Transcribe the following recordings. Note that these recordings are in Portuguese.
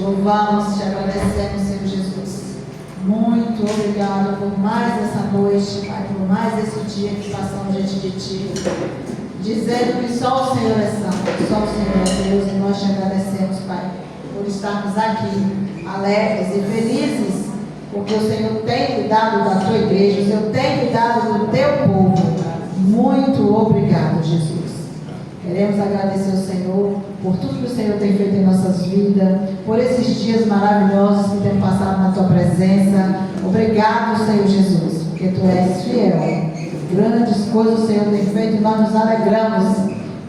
louvamos, te agradecemos, Senhor Jesus. Muito obrigado por mais essa noite, Pai, por mais esse dia que passamos diante de Ti, dizendo que só o Senhor é santo, só o Senhor é Deus, e nós te agradecemos, Pai, por estarmos aqui, alegres e felizes, porque o Senhor tem cuidado da Tua igreja, o Senhor tem cuidado do Teu povo. Muito obrigado, Jesus. Queremos agradecer ao Senhor por tudo que o Senhor tem feito em nossas vidas, por esses dias maravilhosos que temos passado na Tua presença. Obrigado, Senhor Jesus, porque Tu és fiel. Grandes coisas o Senhor tem feito e nós nos alegramos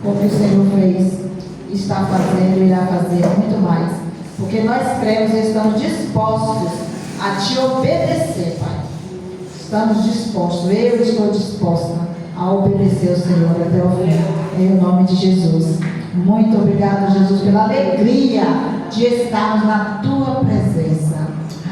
com o que o Senhor fez, está fazendo e irá fazer muito mais. Porque nós cremos e estamos dispostos a Te obedecer, Pai. Estamos dispostos, eu estou disposta a obedecer ao Senhor até o fim, em nome de Jesus. Muito obrigado, Jesus, pela alegria de estarmos na Tua presença.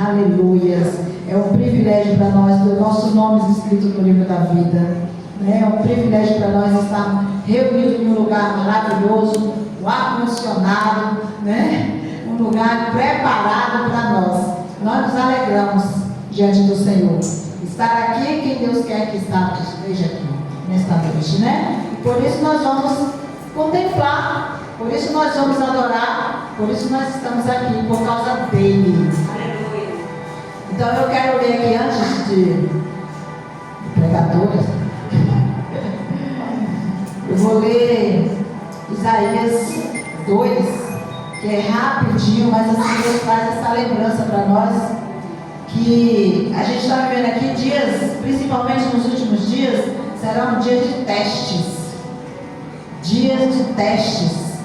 Aleluias. É um privilégio para nós ter nossos nomes escritos no livro da vida. É um privilégio para nós estarmos reunidos em um lugar maravilhoso, um ar-condicionado, né? Um lugar preparado para nós. Nós nos alegramos diante do Senhor. Estar aqui, quem Deus quer que esteja aqui nesta noite, né? E por isso nós vamos contemplar, por isso nós vamos adorar, por isso nós estamos aqui, por causa dele. Aleluia. Então eu quero ler aqui antes de pregadores, eu vou ler Isaías 2, que é rapidinho, mas assim Deus traz essa lembrança para nós, que a gente está vivendo aqui dias, principalmente nos últimos dias, serão dias de testes. Dias de testes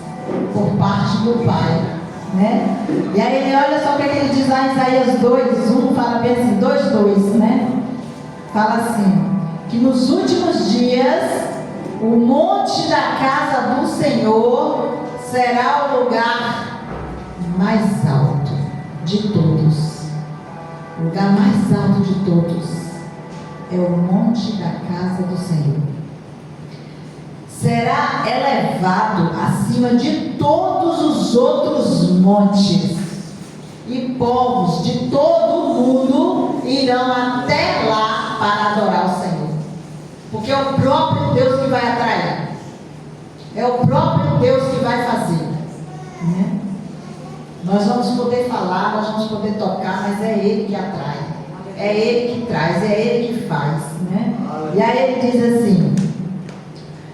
por parte do Pai, né? E aí ele olha só o que ele diz lá em Isaías 2:1, fala bem assim, 2:2, né? Fala assim, que nos últimos dias o monte da casa do Senhor será o lugar mais alto de todos. O lugar mais alto de todos é o monte da casa do Senhor. Será elevado acima de todos os outros montes, e povos de todo o mundo irão até lá para adorar o Senhor, porque é o próprio Deus que vai atrair, é o próprio Deus que vai fazer, né? Nós vamos poder falar, nós vamos poder tocar, mas é Ele que atrai, é Ele que traz, é Ele que faz, né? E aí ele diz assim: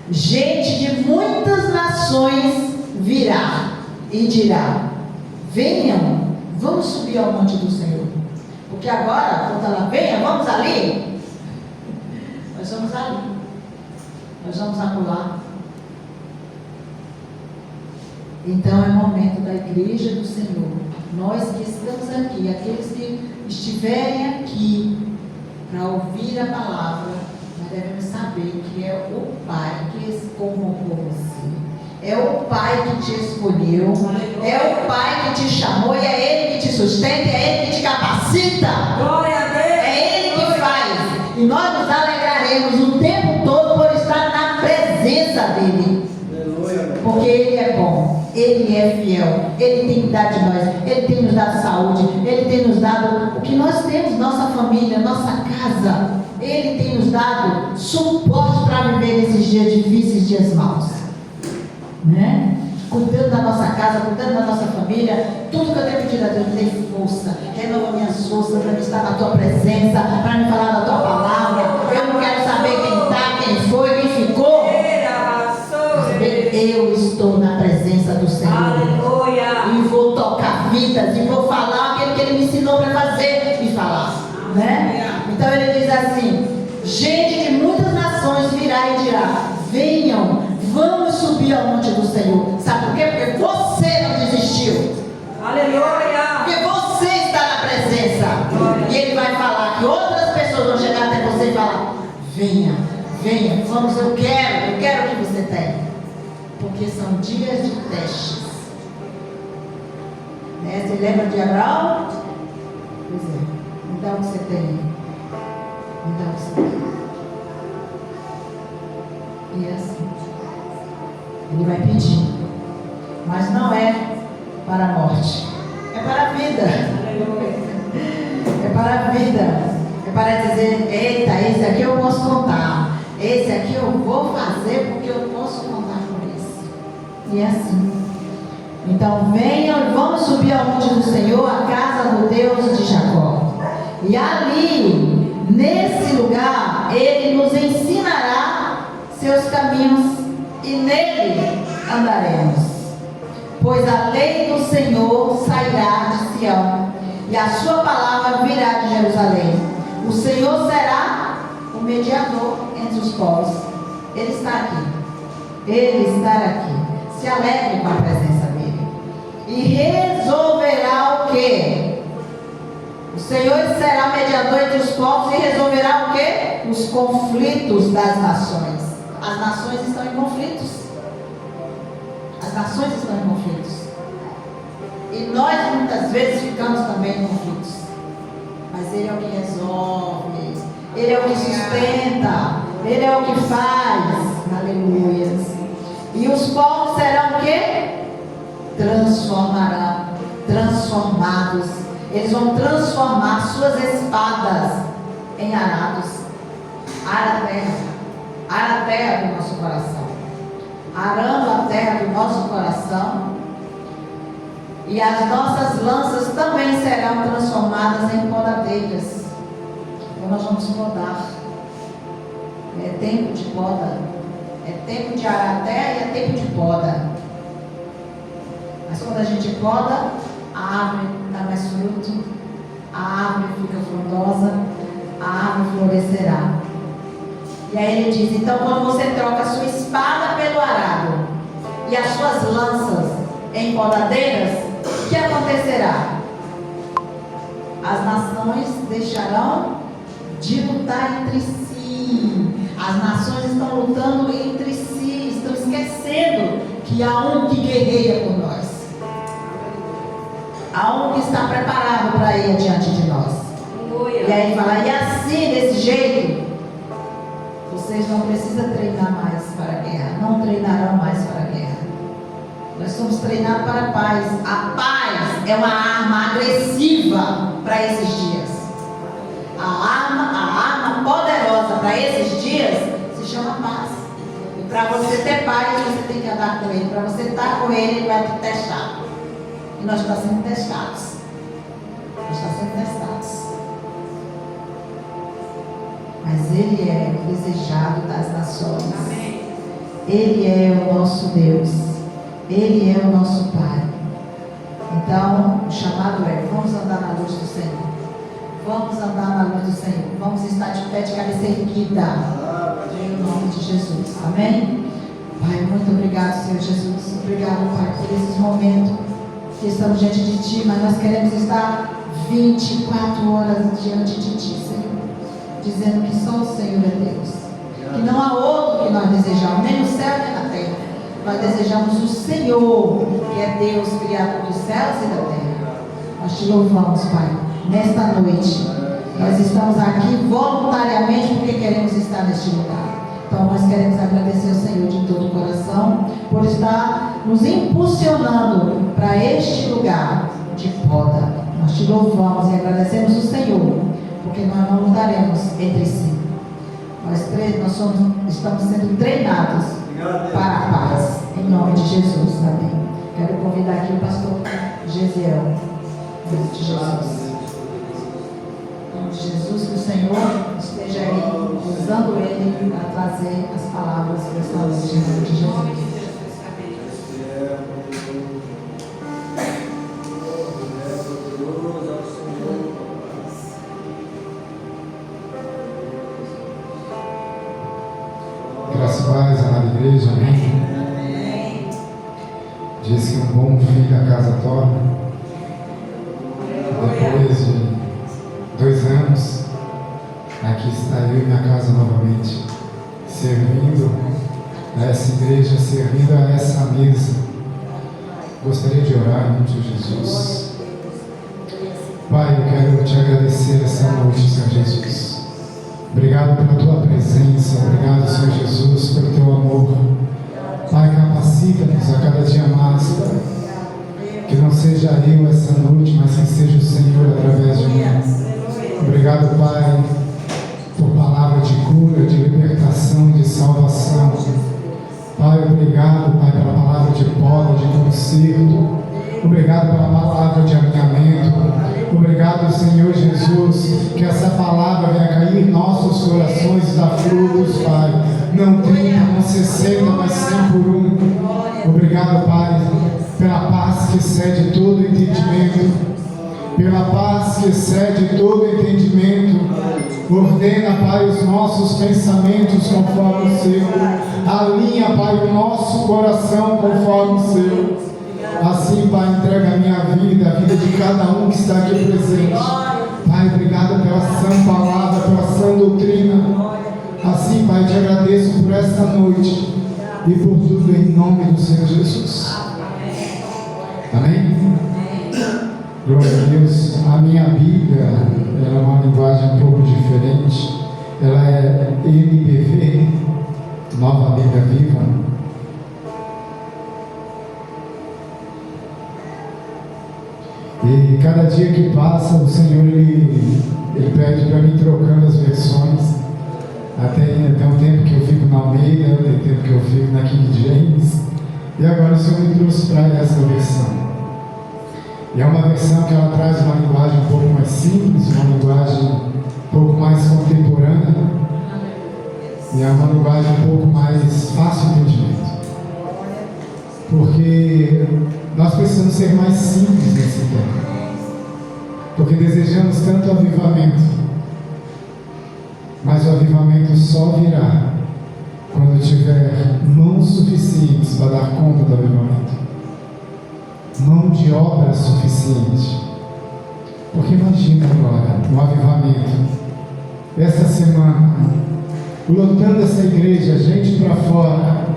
gente de muitas nações virá e dirá: venham, vamos subir ao monte do Senhor. Porque agora, quando ela venha, vamos ali. Nós vamos ali, nós vamos acolá. Então é momento da igreja do Senhor, nós que estamos aqui, aqueles que estiverem aqui para ouvir a palavra, nós devemos saber que é o Pai que convocou você, é o Pai que te escolheu, é o Pai que te chamou, e é Ele que te sustenta, é Ele que te capacita, glória a Deus, é Ele que faz, e nós nos alegraremos o tempo todo por estar na presença dEle, porque Ele é bom. Ele é fiel, Ele tem cuidado de nós, Ele tem nos dado saúde, Ele tem nos dado o que nós temos, nossa família, nossa casa. Ele tem nos dado suporte para viver nesses dias difíceis, dias maus, né? Cuidando da nossa casa, cuidando da nossa família. Tudo que eu tenho pedido a Deus, me dê força, renova minhas forças para me estar na Tua presença, para me falar da Tua palavra. Eu não quero saber quem está, quem foi, quem ficou. Eu estou na presença do Senhor. Aleluia. E vou tocar vidas, e vou falar aquilo que Ele me ensinou para fazer e falar, né? Então ele diz assim: gente de muitas nações virá e dirá: venham, vamos subir ao monte do Senhor. Sabe por quê? Porque você não desistiu. Aleluia. Porque você está na presença. E Ele vai falar que outras pessoas vão chegar até você e falar: venha, venha, vamos, eu quero o que você tem. Porque são dias de testes, né? Você lembra de Abraão? Pois é, me dá o que você tem, me dá o que você tem. E é assim, ele vai pedir, mas não é para a morte, é para a vida. É para a vida. É para dizer, eita, esse aqui eu posso contar. Esse aqui eu vou fazer porque eu posso contar com esse. E é assim. Então venham, vamos subir ao monte do Senhor, a casa do Deus de Jacó. E ali, nesse lugar, Ele nos ensinará seus caminhos e nele andaremos. Pois a lei do Senhor sairá de Sião e a sua palavra virá de Jerusalém. O Senhor será o mediador entre os povos. Ele está aqui. Ele está aqui. Se alegre com a presença dele. E resolverá o quê? O Senhor será mediador entre os povos e resolverá o quê? Os conflitos das nações. As nações estão em conflitos. As nações estão em conflitos. E nós muitas vezes ficamos também em conflitos. Mas Ele é o que resolve. Ele é o que sustenta. Ele é o que faz. Aleluia. E os povos serão o quê? Transformados. Eles vão transformar suas espadas em arados. Ara a terra do nosso coração. Arando a terra do nosso coração. E as nossas lanças também serão transformadas em podadeiras. Então nós vamos podar. É tempo de poda. É tempo de arar a terra e é tempo de poda. Mas quando a gente poda, a árvore dá mais fruto, a árvore fica frondosa, a árvore florescerá. E aí ele diz, então quando você troca a sua espada pelo arado e as suas lanças em podadeiras, o que acontecerá? As nações deixarão de lutar entre si. As nações estão lutando entre si, estão esquecendo que há um que guerreia por nós. Há um que está preparado para ir adiante de nós. E aí ele fala, e assim, desse jeito, vocês não precisam treinar mais para a guerra. Não treinarão mais para a guerra. Nós somos treinados para a paz. A paz é uma arma agressiva para esses dias. A arma poderosa para esses dias se chama paz. E para você ter paz, você tem que andar com Ele. Para você estar com Ele, Ele vai te testar. E nós estamos sendo testados. Nós estamos sendo testados. Mas Ele é o desejado das nações. Amém. Ele é o nosso Deus. Ele é o nosso Pai. Então, o chamado é: vamos andar na luz do Senhor. Vamos andar na luz do Senhor. Vamos estar de pé de cabeça erguida. Em nome de Jesus. Amém? Pai, muito obrigado, Senhor Jesus. Obrigado, Pai, por esses momentos que estamos diante de Ti, mas nós queremos estar 24 horas diante de Ti, Senhor, dizendo que só o Senhor é Deus, que não há outro que nós desejamos, nem no céu nem na terra. Nós desejamos o Senhor, que é Deus, Criador dos céus e da terra. Nós Te louvamos, Pai, nesta noite. Nós estamos aqui voluntariamente porque queremos estar neste lugar. Então nós queremos agradecer ao Senhor de todo o coração por estar nos impulsionando para este lugar de poda. Nós Te louvamos e agradecemos o Senhor, porque nós não lutaremos entre si. Nós estamos sendo treinados para a paz, em nome de Jesus. Amém. Quero convidar aqui o pastor Gesiel, em nome de Jesus. Em nome de Jesus, que o Senhor esteja aí usando ele para trazer as palavras desta noite, em nome de Jesus. Graças a Deus, amada igreja, amém. Diz que um bom filho a casa torna. Depois de 2 anos, aqui está eu e minha casa novamente, servindo a essa igreja, servindo a essa mesa. Gostaria de orar em nome de Jesus. Pai, eu quero Te agradecer essa noite, Senhor Jesus. Obrigado pela Tua presença, obrigado, Senhor Jesus, pelo Teu amor. Pai, capacita-nos a cada dia mais, Pai, que não seja eu essa noite, mas que seja o Senhor através de mim. Obrigado, Pai, por palavra de cura, de libertação, de salvação. Pai, obrigado, Pai, pela palavra de poda, de conserto. Obrigado pela palavra de alinhamento. Obrigado, Senhor Jesus, que essa palavra venha cair em nossos corações e dar frutos, Pai. Não 30, não 60, mas 100 por 1. Obrigado, Pai, pela paz que excede todo entendimento. Pela paz que excede todo entendimento. Ordena, Pai, os nossos pensamentos conforme o Seu. Alinha, Pai, o nosso coração conforme o Seu. Assim, Pai, entrega a minha vida, a vida de cada um que está aqui presente. Pai, obrigado pela sã palavra, pela sã doutrina. Assim, Pai, te agradeço por esta noite e por tudo em nome do Senhor Jesus. Amém? Glória a Deus. A minha Bíblia, ela é uma linguagem um pouco diferente. Ela é NBV, Nova Bíblia Viva. E cada dia que passa, o Senhor ele pede para mim trocando as versões. Até um tempo que eu fico na Almeida, tem tempo que eu fico na King James. E agora o Senhor me trouxe para essa versão. E é uma versão que ela traz uma linguagem um pouco mais simples, uma linguagem um pouco mais contemporânea. E é uma linguagem um pouco mais fácil de entendimento. Porque nós precisamos ser mais simples nesse tempo. Porque desejamos tanto avivamento. Mas o avivamento só virá quando tiver mãos suficientes para dar conta do avivamento. Mão de obra suficiente. Porque imagina agora um avivamento. Essa semana, lotando essa igreja, gente para fora.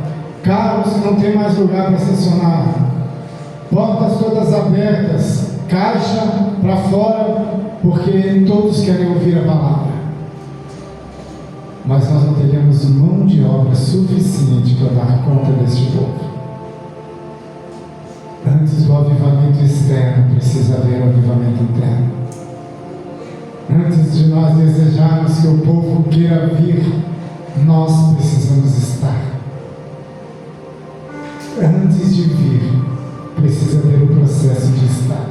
Carros que não tem mais lugar para estacionar, portas todas abertas, caixa para fora, porque todos querem ouvir a palavra. Mas nós não teríamos mão de obra suficiente para dar conta deste povo. Antes do avivamento externo, precisa haver o avivamento interno. Antes de nós desejarmos que o povo queira vir, nós precisamos estar. Antes de vir, precisa ter o processo de estar.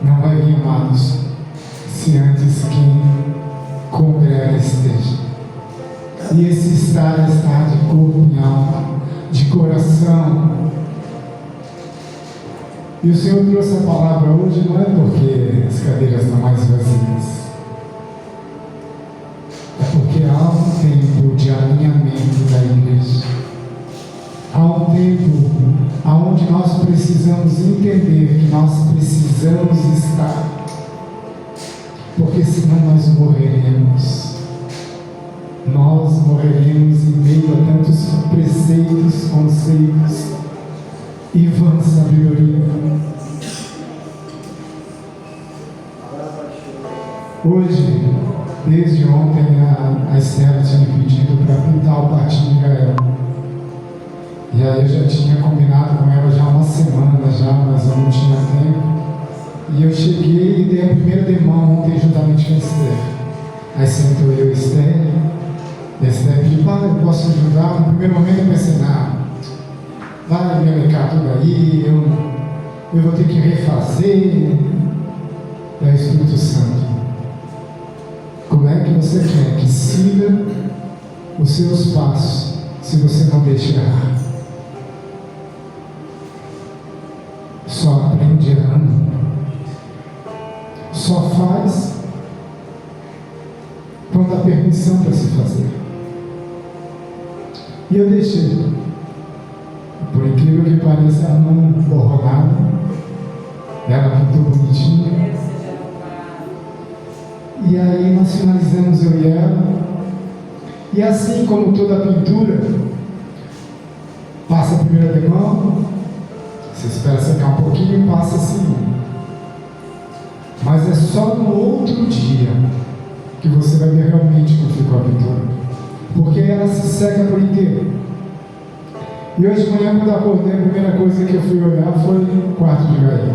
Não vai vir, amados, se antes quem congrega esteja. E esse estar é estar de corpo e alma, de coração. E o Senhor trouxe a palavra hoje não é porque as cadeiras estão mais vazias. É porque há um tempo de alinhamento da igreja. Há um tempo onde nós precisamos entender que nós precisamos estar, porque senão nós morreremos. Nós morreremos em meio a tantos preceitos, conceitos e vã sabedoria. Hoje, desde ontem, a Estela tinha me pedido para pintar o quartinho de Gael. E aí eu já tinha combinado com ela já há uma semana, mas eu não tinha tempo. E eu cheguei e dei a primeira demão ontem juntamente com a Esther. Aí sentou eu e a Esther. E a Esther pediu, pai, eu posso ajudar? No primeiro momento eu pensei, não, vai me aplicar tudo aí, eu vou ter que refazer. É o Espírito Santo. Como é que você quer que siga os seus passos se você não deixa errar? Só aprende errando. Só faz quando dá permissão para se fazer. E eu deixei. Por incrível que pareça, ela não borrou nada. Ela pintou bonitinho. E aí nós finalizamos eu e ela. E assim como toda pintura, passa a primeira demão, você espera secar um pouquinho e passa a segunda. Mas é só no outro dia que você vai ver realmente como ficou a pintura. Porque ela se seca por inteiro. E hoje de manhã, quando eu acordei, a primeira coisa que eu fui olhar foi o quarto de Gaí.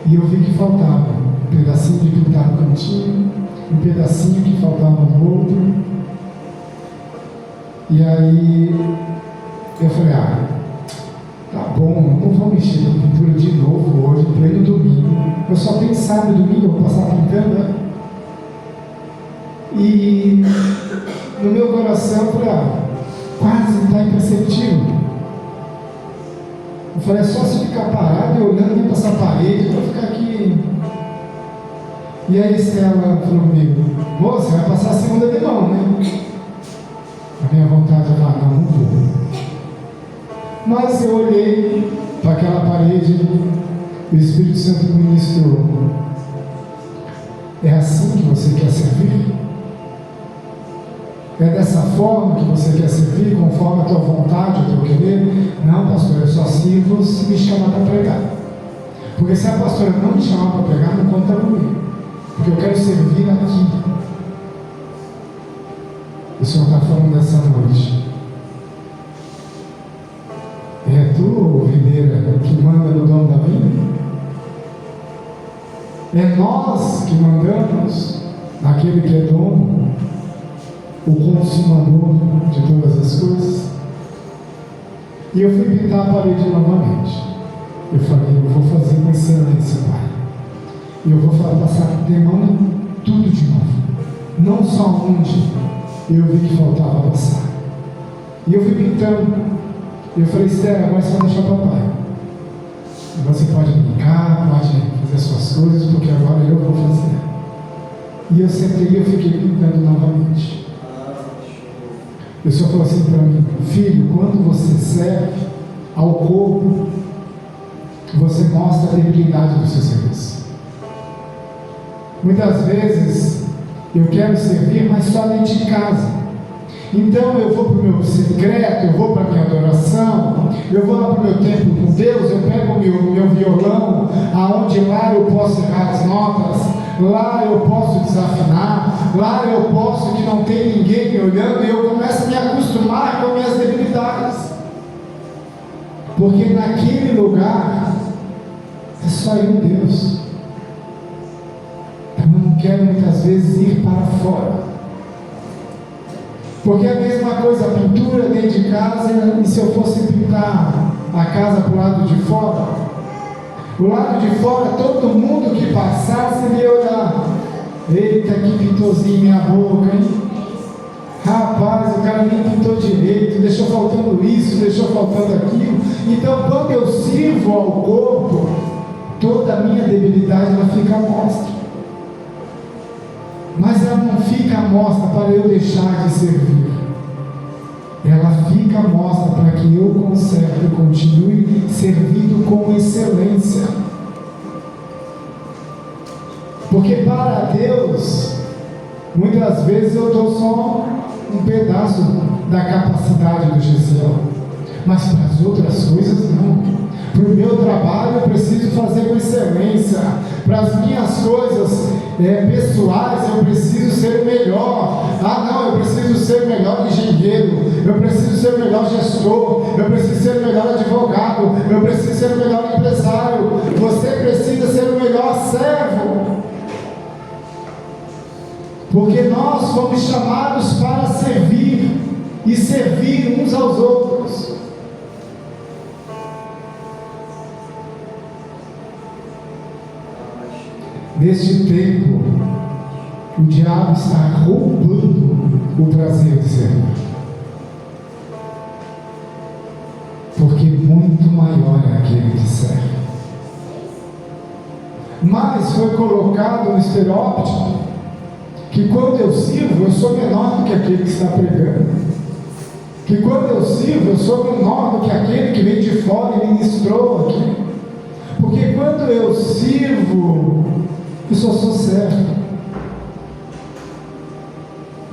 E eu vi que faltava um pedacinho de pintar no cantinho, um pedacinho que faltava no outro. E aí eu falei, tá bom, não vou mexer com pintura de novo hoje, em pleno domingo. Eu só tenho sábado e domingo, eu vou passar pintando, né? E no meu coração eu falei, quase está imperceptível. Eu falei, é só se ficar parado e olhando para essa parede, eu vou ficar aqui. E aí Estela falou comigo, moça, vai passar a segunda de mão, né? A minha vontade é falar, não vou. Mas eu olhei para aquela parede, o Espírito Santo me ministrou. É assim que você quer servir? É dessa forma que você quer servir, conforme a tua vontade, o teu querer? Não, pastor, eu só sirvo se me chamar para pregar. Porque se a pastora não me chamar para pregar, não conta comigo. Porque eu quero servir aqui. O Senhor está falando dessa noite. É tu, videira, que manda no dono da vinha? É nós que mandamos naquele que é dono, o consumador de todas as coisas? E eu fui pintar a parede novamente. Eu falei, eu vou fazer com excelência, Pai. E eu vou passar de mão em tudo de novo. Não só onde eu vi que faltava passar. E eu fui pintando. E eu falei, Estela, agora você vai deixar papai. Você pode brincar, pode fazer suas coisas, porque agora eu vou fazer. E eu sentei e eu fiquei pintando novamente. O Senhor falou assim para mim, filho, quando você serve ao corpo, você mostra a debilidade do seu serviço. Muitas vezes eu quero servir, mas só dentro de casa. Então eu vou para o meu secreto, eu vou para a minha adoração, eu vou lá para o meu tempo com Deus, eu pego o meu violão, aonde lá eu posso errar as notas, lá eu posso desafinar, lá eu posso que não tem ninguém me olhando, e eu começo a me acostumar com minhas debilidades. Porque naquele lugar é só eu e Deus. Eu não quero muitas vezes ir para fora. Porque é a mesma coisa, a pintura dentro de casa, e se eu fosse pintar a casa para o lado de fora, o lado de fora, todo mundo que passasse ia olhar, eita, que pintorzinho minha boca, hein? Rapaz, o cara nem pintou direito, deixou faltando isso, deixou faltando aquilo. Então quando eu sirvo ao corpo, toda a minha debilidade ela fica à mostra. Mas ela não fica à mostra para eu deixar de servir. Ela fica à mostra para que eu conserve e continue servindo com excelência. Porque para Deus, muitas vezes eu dou só um pedaço da capacidade do GCL. Mas para as outras coisas não. Para o meu trabalho eu preciso fazer com excelência. Para as minhas coisas pessoais eu preciso ser o melhor. Não, eu preciso ser o melhor engenheiro, eu preciso ser o melhor gestor, eu preciso ser o melhor advogado, eu preciso ser o melhor empresário. Você precisa ser o melhor servo. Porque nós fomos chamados para servir e servir uns aos outros. Neste tempo, o diabo está roubando o prazer de servir. Porque muito maior é aquele que serve. Mas foi colocado no estereótipo que quando eu sirvo, eu sou menor do que aquele que está pregando. Que quando eu sirvo, eu sou menor do que aquele que vem de fora e ministrou aqui. Porque quando eu sirvo, eu só sou servo.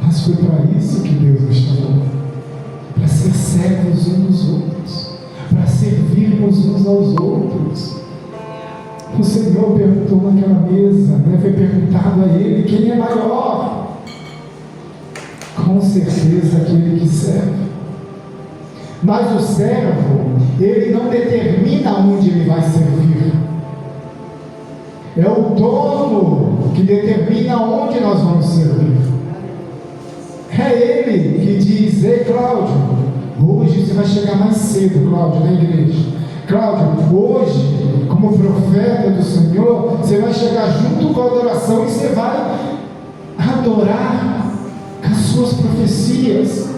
Mas foi para isso que Deus nos chamou. Para ser servos uns dos outros. Para servirmos uns aos outros. O Senhor perguntou naquela mesa, foi perguntado a ele, quem é maior? Com certeza aquele que serve. Mas o servo, ele não determina onde ele vai servir. É o dono que determina onde nós vamos servir. É ele que diz: ei, Cláudio, hoje você vai chegar mais cedo, Cláudio, na igreja. Cláudio, hoje, como profeta do Senhor, você vai chegar junto com a adoração e você vai adorar com as suas profecias,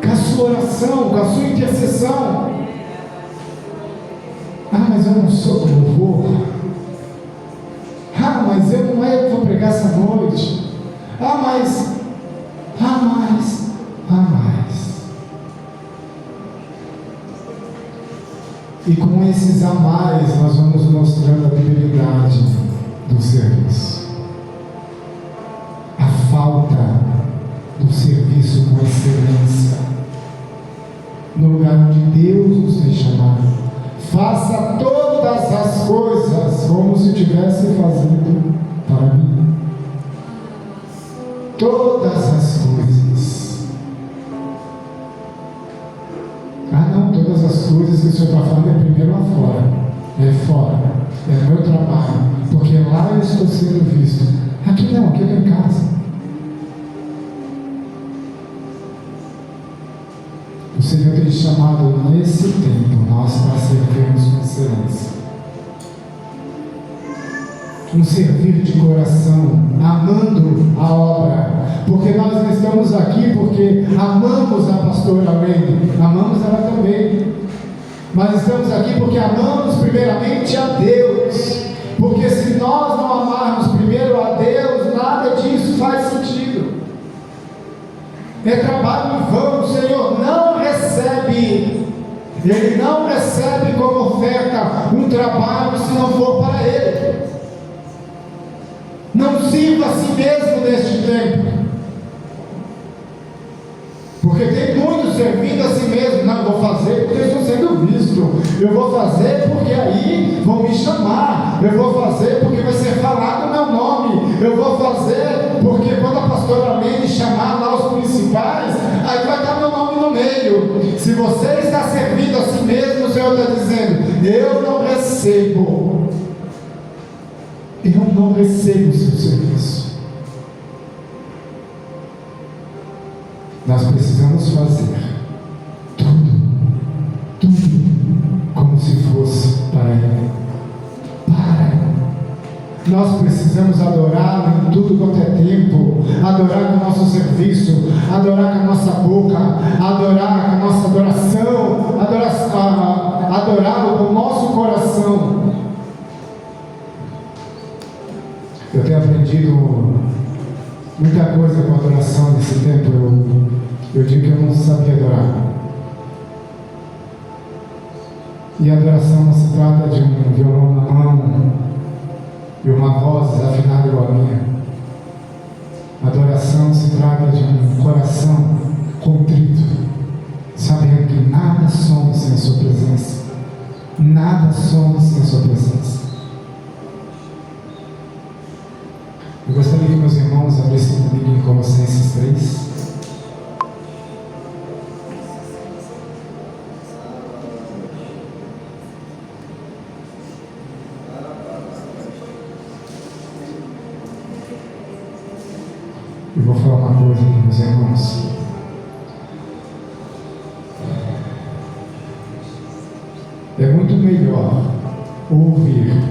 com a sua oração, com a sua intercessão. Ah, mas eu não sou do louvor. Ah, mas eu não é que vou pregar essa noite. Mas. E com esses a mais, nós vamos mostrando a debilidade do serviço. A falta do serviço com excelência. No lugar onde Deus nos tem chamado. Faça todas as coisas como se estivesse fazendo para mim. Todas as coisas. Não, todas as coisas que o Senhor está falando é primeiro lá fora. É fora. É meu trabalho. Porque lá eu estou sendo visto. Aqui não, aqui eu estou em casa. O Senhor tem chamado nesse tempo nós para servirmos com excelência. Um servir de coração, amando a obra, porque nós não estamos aqui porque amamos a pastora Lene, amamos ela também, mas estamos aqui porque amamos primeiramente a Deus, porque se nós não amarmos primeiro a Deus, nada disso faz sentido. É trabalho em vão. O Senhor não recebe, Ele não recebe como oferta um trabalho se não for para Ele. Não sirva a si mesmo neste tempo, porque tem muitos servindo a si mesmo. Não, eu vou fazer porque estou sendo visto, eu vou fazer porque aí vão me chamar, eu vou fazer porque vai ser falado o meu nome, eu vou fazer porque quando a pastora Lene chamar lá os principais, aí vai estar meu nome no meio. Se você está servindo a si mesmo, o Senhor está dizendo: eu não recebo o seu serviço. Nós precisamos fazer tudo como se fosse para Ele. Nós precisamos adorá-lo em tudo quanto é tempo, adorar com o nosso serviço, adorar com a nossa boca, adorar com a nossa adoração, adorá-lo com o nosso coração. Eu tenho aprendido muita coisa com a adoração nesse tempo. Eu digo que eu não sabia adorar. E a adoração não se trata de um violão na mão e uma voz desafinada igual a minha. A adoração se trata de um coração contrito, sabendo que nada somos sem a sua presença. Nada somos sem a sua presença. Eu gostaria que meus irmãos abrissem comigo em Colossenses 3. Eu vou falar uma coisa aqui, meus irmãos. É muito melhor ouvir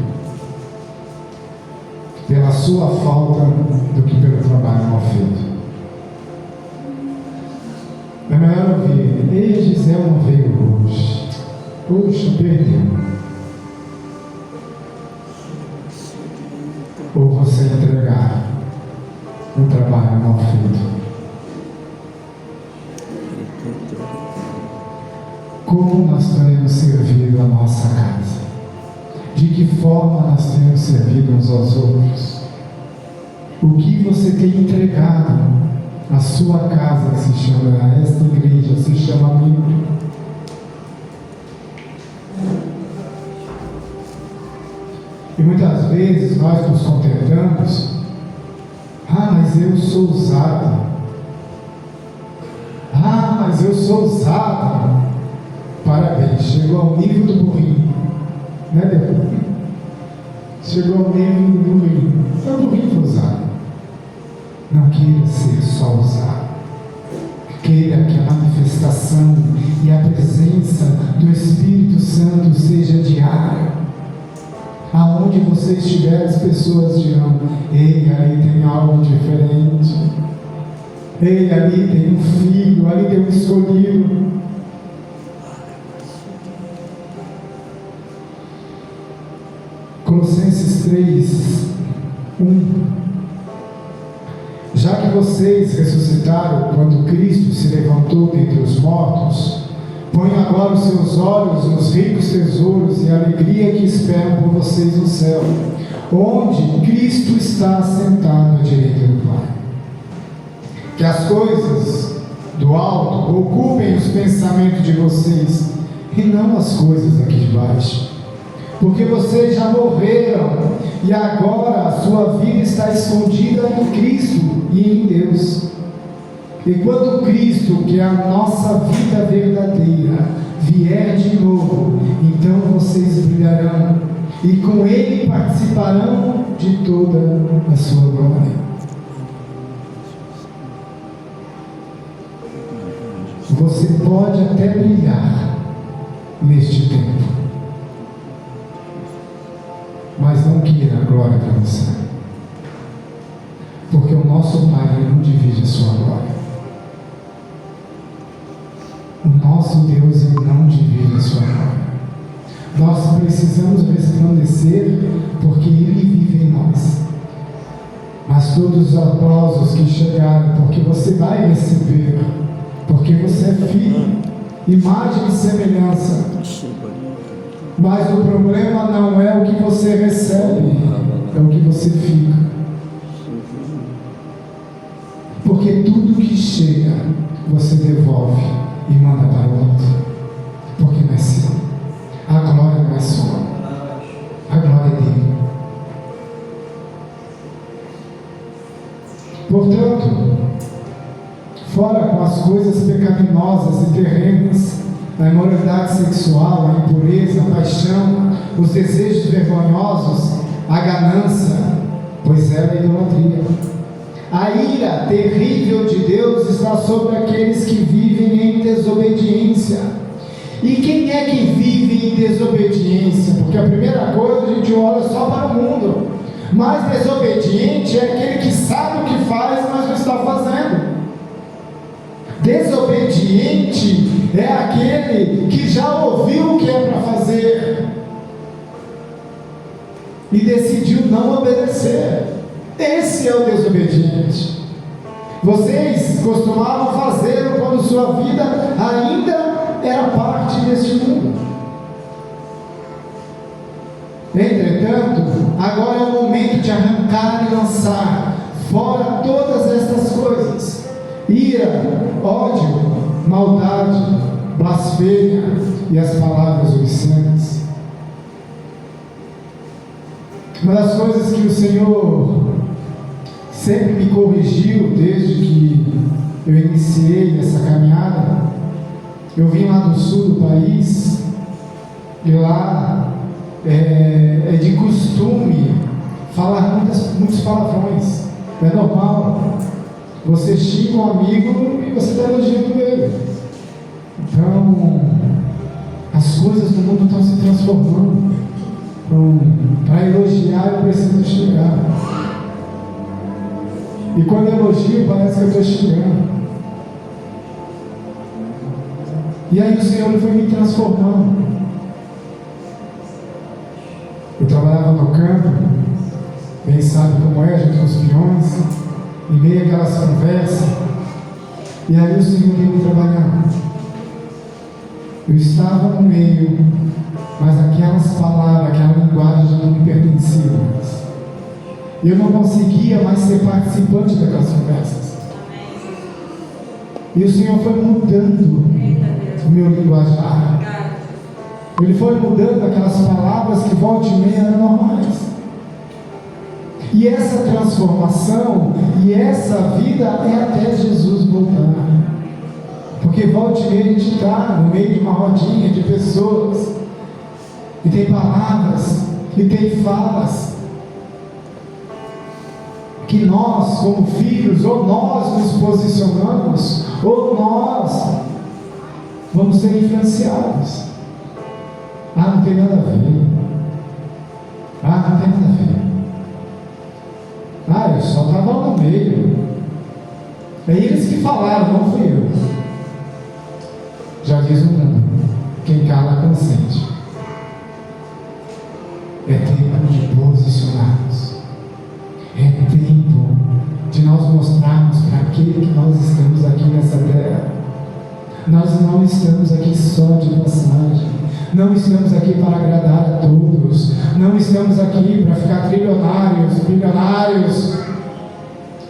pela sua falta do que pelo trabalho mal feito. É melhor ouvir: ei, Gisele não veio hoje. Poxa, perdeu. Ou você entregar um trabalho mal feito. Como nós temos servido a nossa casa? De que forma nós temos servido uns aos outros? O que você tem entregado? A sua casa se chama, esta igreja se chama amigo. E muitas vezes nós nos contentamos: mas eu sou usado. Mas eu sou usado. chegou ao nível do burrinho, né, Deus? Chegou ao nível do burrinho. É o burrinho que foi usado. Não queira ser só usado. Queira que a manifestação e a presença do Espírito Santo seja diária. Aonde você estiver, as pessoas dirão: ei, ali tem algo diferente. Ei, ali tem um filho, ali tem um escolhido. Colossenses 3:1. Já que vocês ressuscitaram quando Cristo se levantou dentre os mortos, ponham agora os seus olhos nos ricos tesouros e a alegria que esperam por vocês no céu, onde Cristo está assentado à direita do Pai. Que as coisas do alto ocupem os pensamentos de vocês e não as coisas aqui de baixo, porque vocês já morreram e agora a sua vida está escondida em Cristo e em Deus. E quando Cristo, que é a nossa vida verdadeira, vier de novo, então vocês brilharão e com Ele participarão de toda a sua glória. Você pode até brilhar neste tempo, mas não queira a glória para você, porque o nosso Pai não divide a sua glória. O nosso Deus não divide a sua glória. Nós precisamos resplandecer porque Ele vive em nós. Mas todos os aplausos que chegarem, porque você vai receber, porque você é filho, imagem e semelhança. Mas o problema não é o que você recebe, é o que você fica. Porque tudo que chega, você devolve e manda para o outro, porque não é seu. A glória não é sua, a glória é dele. Portanto, fora com as coisas pecaminosas e terrenas, a imoralidade sexual, a impureza, a paixão, os desejos vergonhosos, a ganância, pois é a idolatria. A ira terrível de Deus está sobre aqueles que vivem em desobediência. E quem é que vive em desobediência? Porque a primeira coisa, a gente olha só para o mundo. Mas desobediente é aquele que sabe o que faz, mas não está fazendo. Desobediente é aquele que já ouviu o que é para fazer e decidiu não obedecer. Esse é o desobediente. Vocês costumavam fazê-lo quando sua vida ainda era parte deste mundo. Entretanto, agora é o momento de arrancar e lançar fora todas estas coisas: ira, ódio, maldade, blasfêmia e as palavras obscenas. Uma das coisas que o Senhor sempre me corrigiu desde que eu iniciei essa caminhada, eu vim lá do sul do país e lá é de costume falar muitos palavrões. É normal. Você xinga um amigo e você está elogiando ele. Então, as coisas do mundo estão se transformando. Para elogiar eu preciso xingar. E quando eu elogio, parece que eu estou xingando. E aí o Senhor foi me transformando. Eu trabalhava no campo, bem sabe como é, junto com os peões, em meio àquelas conversas, e aí o Senhor veio me trabalhar. Eu estava no meio, mas aquelas palavras, aquela linguagem já não me pertencia mais. Eu não conseguia mais ser participante daquelas conversas. E o Senhor foi mudando o meu linguajar. Ele foi mudando aquelas palavras que volta e meia eram normais. E essa transformação e essa vida é até Jesus voltar. Porque Porque volte e meia a gente está no meio de uma rodinha de pessoas, e tem palavras, e tem falas, que nós, como filhos, ou nós nos posicionamos, ou nós vamos ser influenciados. Ah, não tem nada a ver. Ah, não tem nada a ver. Ah, eu só estava no meio. É eles que falaram, não fui eu. Já diz o mundo: quem cala consente. É tempo de posicionarmos. É tempo de nós mostrarmos para aquele que nós estamos aqui nessa terra. Nós não estamos aqui só de passagem. Não estamos aqui para agradar a todos. Não estamos aqui para ficar trilionários, bilionários.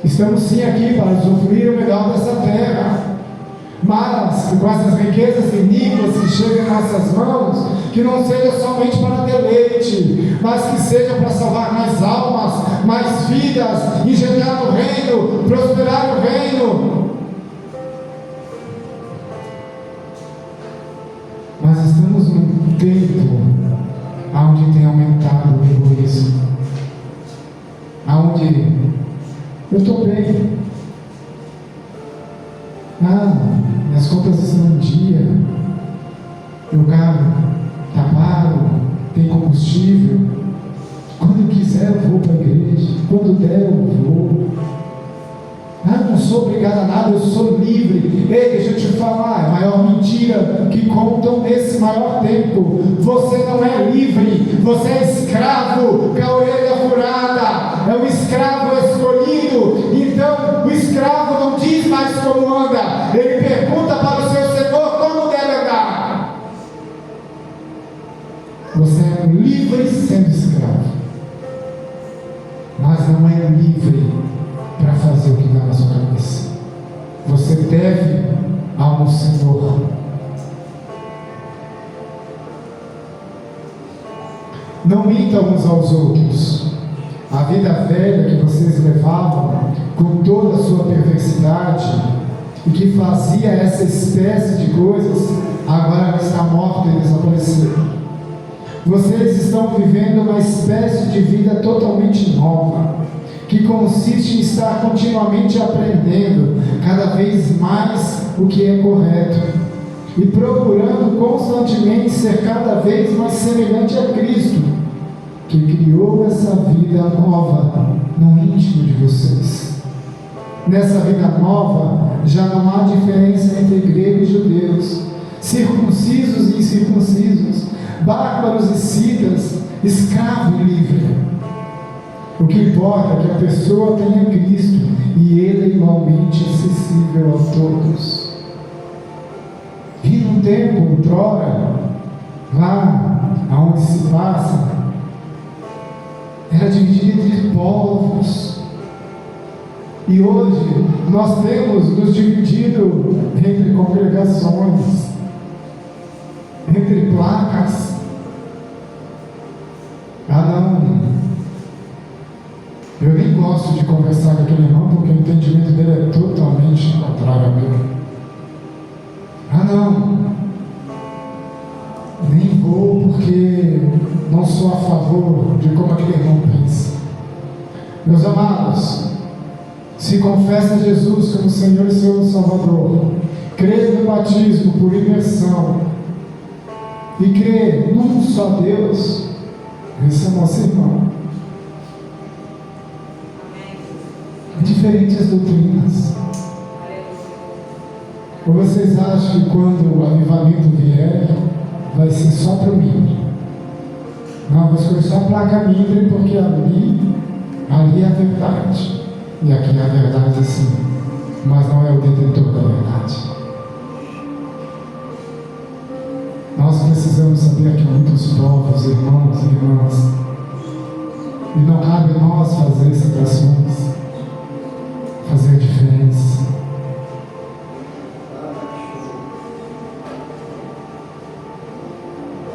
Estamos sim aqui para usufruir o melhor dessa terra. Mas com essas riquezas iníquas que chegam em nossas mãos, que não seja somente para deleite, mas que seja para salvar mais almas, mais vidas, engendrar o reino, prosperar o reino. Mas estamos num tempo onde tem aumentado o egoísmo, onde eu estou bem, minhas contas estão em dia, meu carro está pago, tem combustível, quando eu quiser eu vou para a igreja, quando der eu vou. Não sou obrigado a nada, eu sou livre. Ei, deixa eu te falar, a maior mentira que contam nesse maior tempo: você não é livre, você é escravo, com a orelha furada, é um escravo escolhido. Então o escravo não diz mais como anda, ele pergunta para o seu senhor como deve andar. Você é livre sendo escravo, mas não é livre para fazer o que dá na sua cabeça. Você deve ao Senhor. Não mintam uns aos outros. A vida velha que vocês levavam com toda a sua perversidade e que fazia essa espécie de coisas, agora ela está morta e desapareceu. Vocês estão vivendo uma espécie de vida totalmente nova, que consiste em estar continuamente aprendendo cada vez mais o que é correto e procurando constantemente ser cada vez mais semelhante a Cristo, que criou essa vida nova no íntimo de vocês. Nessa vida nova já não há diferença entre gregos e judeus, circuncisos e incircuncisos, bárbaros e citas, escravo e livre. O que importa é que a pessoa tenha Cristo e Ele é igualmente acessível a todos. E num tempo, outrora, lá aonde se passa, era dividido entre povos. E hoje nós temos nos dividido entre congregações, entre placas. Eu nem gosto de conversar com aquele irmão, porque o entendimento dele é totalmente contrário ao meu. Nem vou, porque não sou a favor de como aquele irmão pensa. Meus amados, se confessa Jesus como Senhor e seu Salvador, crê no batismo por imersão e crê num só Deus, esse é nosso irmão. Diferentes doutrinas. Ou vocês acham que quando o avivamento vier, vai ser só para mim? Não, vou escolher só a placa Mindre, porque ali é a verdade. E aqui é a verdade sim, mas não é o detentor da verdade. Nós precisamos saber que muitos povos, irmãos e irmãs, e não cabe a nós fazer citações, fazer a diferença.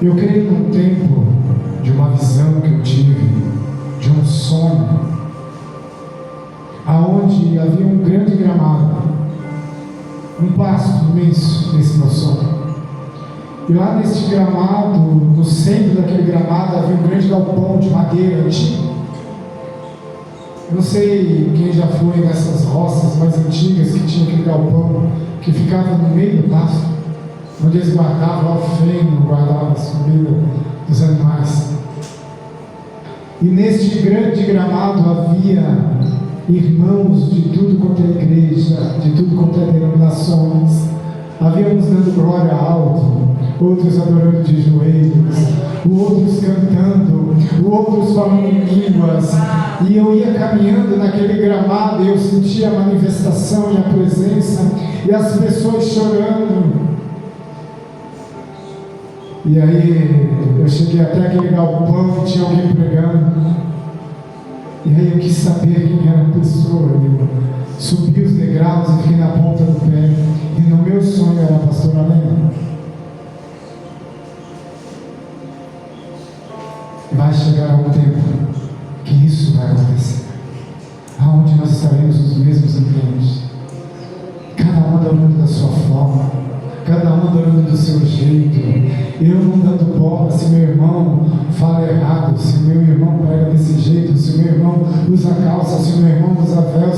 Eu creio num tempo de uma visão que eu tive, de um sonho, aonde havia um grande gramado, um pasto imenso nesse meu sonho. E lá nesse gramado, no centro daquele gramado, havia um grande galpão de madeira antigo. Eu não sei quem já foi nessas roças mais antigas que tinha aquele galpão que ficava no meio do pasto, onde eles guardavam lá o feno, guardavam a comida dos animais. E neste grande gramado havia irmãos de tudo quanto é igreja, de tudo quanto é denominações. Havia uns dando glória alto, outros adorando de joelhos, outros cantando, outros falando em línguas. E eu ia caminhando naquele gramado e eu sentia a manifestação e a presença, e as pessoas chorando. E aí eu cheguei até aquele galpão e tinha alguém pregando. E aí eu quis saber quem era a pessoa. Eu subi os degraus e fiquei na ponta do pé. E no meu sonho era a pastora Helena. Vai chegar um tempo que isso vai acontecer, aonde nós estaremos nos mesmos ambientes, cada um adorando da sua forma, cada um adorando do seu jeito. Eu não dando bola se meu irmão fala errado, se meu irmão prega desse jeito, se meu irmão usa calça, se meu irmão usa véu.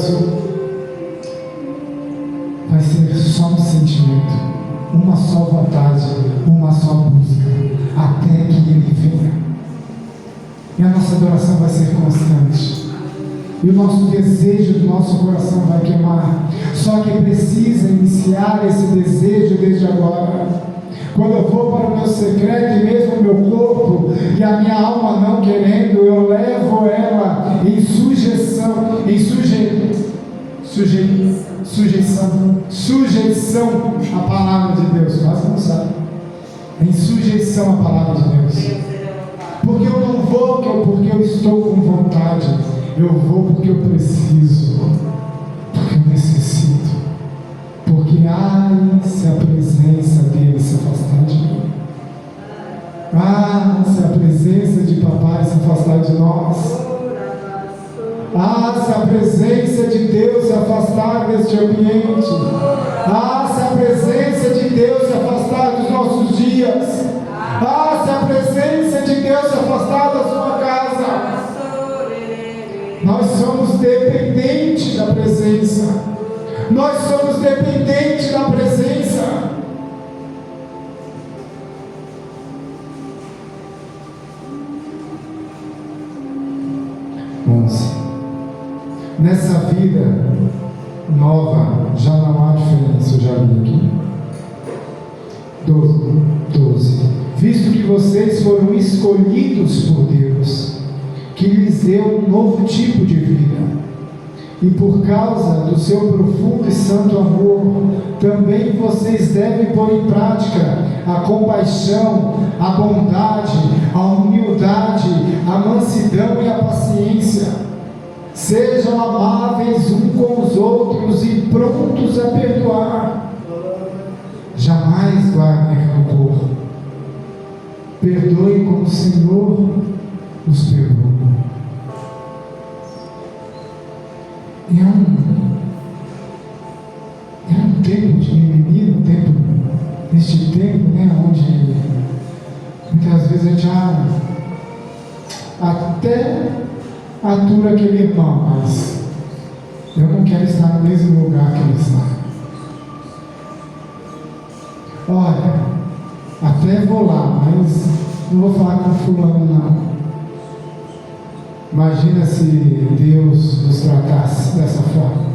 Vai ser só um sentimento, uma só vontade, uma só busca, até que Ele venha. E a nossa adoração vai ser constante, e o nosso desejo do nosso coração vai queimar. Só que precisa iniciar esse desejo desde agora. Quando eu vou para o meu secreto, e mesmo o meu corpo e a minha alma não querendo, eu levo ela em sujeição, sujeição à palavra de Deus. Quase não sabe. Em sujeição à palavra de Deus. Porque eu não vou porque eu estou com vontade, eu vou porque eu preciso, porque eu necessito, porque se a presença dele se afastar de mim, se a presença de papai se afastar de nós, se a presença de Deus se afastar deste ambiente, se a presença de Deus se afastar dos nossos dias, se a presença de Deus se afastar da sua casa. Nós somos dependentes da presença. Nós somos dependentes da presença. Nessa vida nova já não há diferença. Eu já li aqui. 12. Visto que vocês foram escolhidos por Deus, que lhes deu um novo tipo de vida, e por causa do seu profundo e santo amor, também vocês devem pôr em prática a compaixão, a bondade, a humildade, a mansidão e a paciência. Sejam amáveis uns com os outros e prontos a perdoar. Jamais guardem rancor. Perdoe como o Senhor os perdoa. É um tempo de mimimi, neste tempo, onde muitas vezes a gente até atura aquele irmão, mas eu não quero estar no mesmo lugar que ele está. Olha, até vou lá, mas não vou falar com fulano não. Imagina se Deus nos tratasse dessa forma.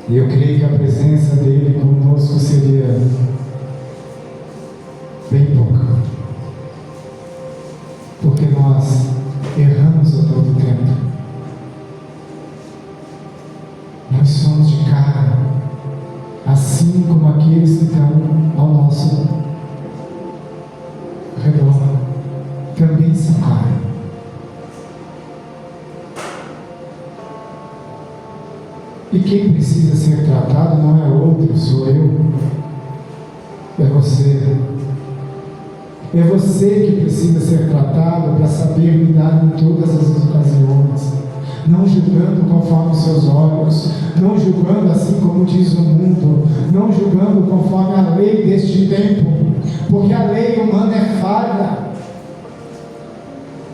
E eu creio que a presença dele conosco seria bem pouca, porque nós erramos a todo tempo. Nós somos de cara, assim como aqueles que estão ao nosso redor também são cara. E quem precisa ser tratado não é outro, sou eu, é você. É você que precisa ser tratado para saber lidar em todas as ocasiões. não julgando conforme os seus olhos, não julgando assim como diz o mundo, não julgando conforme a lei deste tempo, porque a lei humana é falha.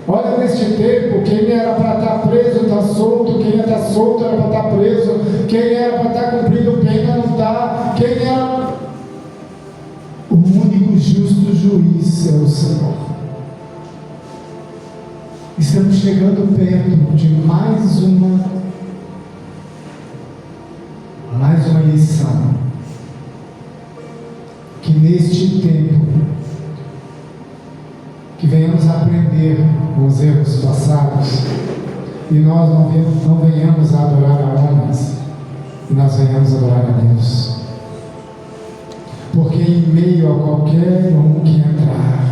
Olha, neste tempo, quem era para estar preso está solto, quem está solto era para estar preso, quem era para estar cumprindo pena não está, quem era... O único justo juiz é o Senhor. Estamos chegando perto de mais uma lição, que neste tempo, que venhamos aprender com os erros passados, e nós não venhamos a adorar a homens, e nós venhamos a adorar a Deus. Porque em meio a qualquer um que entrar,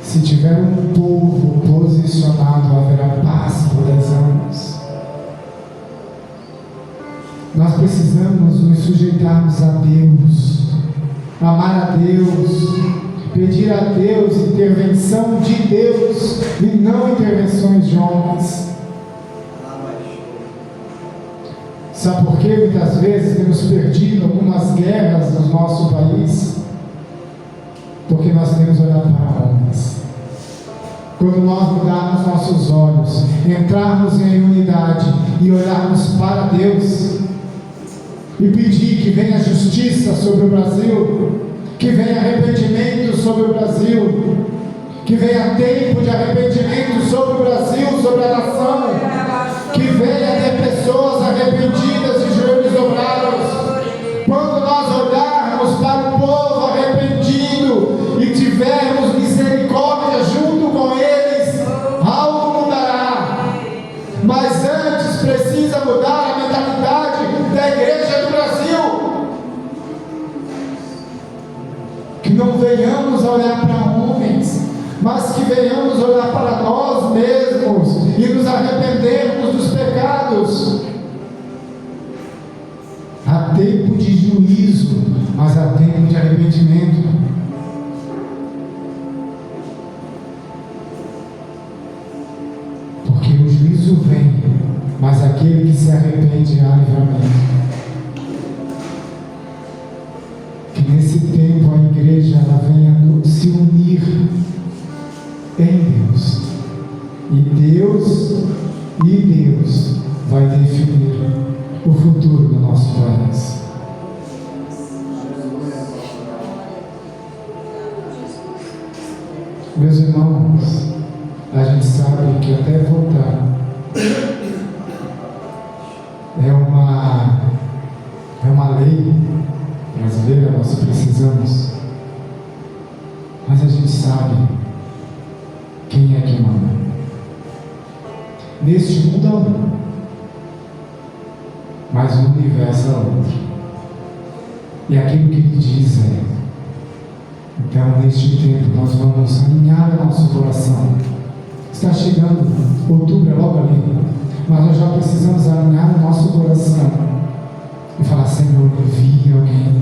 se tiver um povo posicionado, haverá paz por 10 anos. Nós precisamos nos sujeitarmos a Deus, amar a Deus, pedir a Deus intervenção de Deus e não intervenções de homens. Sabe por que muitas vezes temos perdido algumas guerras no nosso país? Porque nós temos olhado para homens. Quando nós mudarmos nossos olhos, entrarmos em unidade e olharmos para Deus e pedir que venha justiça sobre o Brasil, que venha arrependimento sobre o Brasil, que venha tempo de arrependimento sobre o Brasil, sobre a nação, que venha ter pessoas arrependidas e joelhos dobrados. Quando nós olharmos para o povo arrependido e tivermos misericórdia junto com eles, algo mudará. Mas antes precisa mudar a mentalidade da igreja do Brasil. Que não venhamos olhar para homens, mas que venhamos olhar para nós mesmos e nos arrependermos dos pecados. Há tempo de juízo, mas há tempo de arrependimento. Porque o juízo vem, mas aquele que se arrepende há livramento. Que nesse tempo a igreja ela venha se unir em Deus. E Deus vai definir o futuro do nosso país. Meus irmãos, a gente sabe que até votar é uma lei brasileira, nós precisamos, mas a gente sabe quem é que manda. Neste mundo há um, mas no universo há outro, e aquilo que ele diz é: então neste tempo nós vamos alinhar o nosso coração. Está chegando, outubro é logo ali, mas nós já precisamos alinhar o nosso coração e falar: Senhor, envie alguém.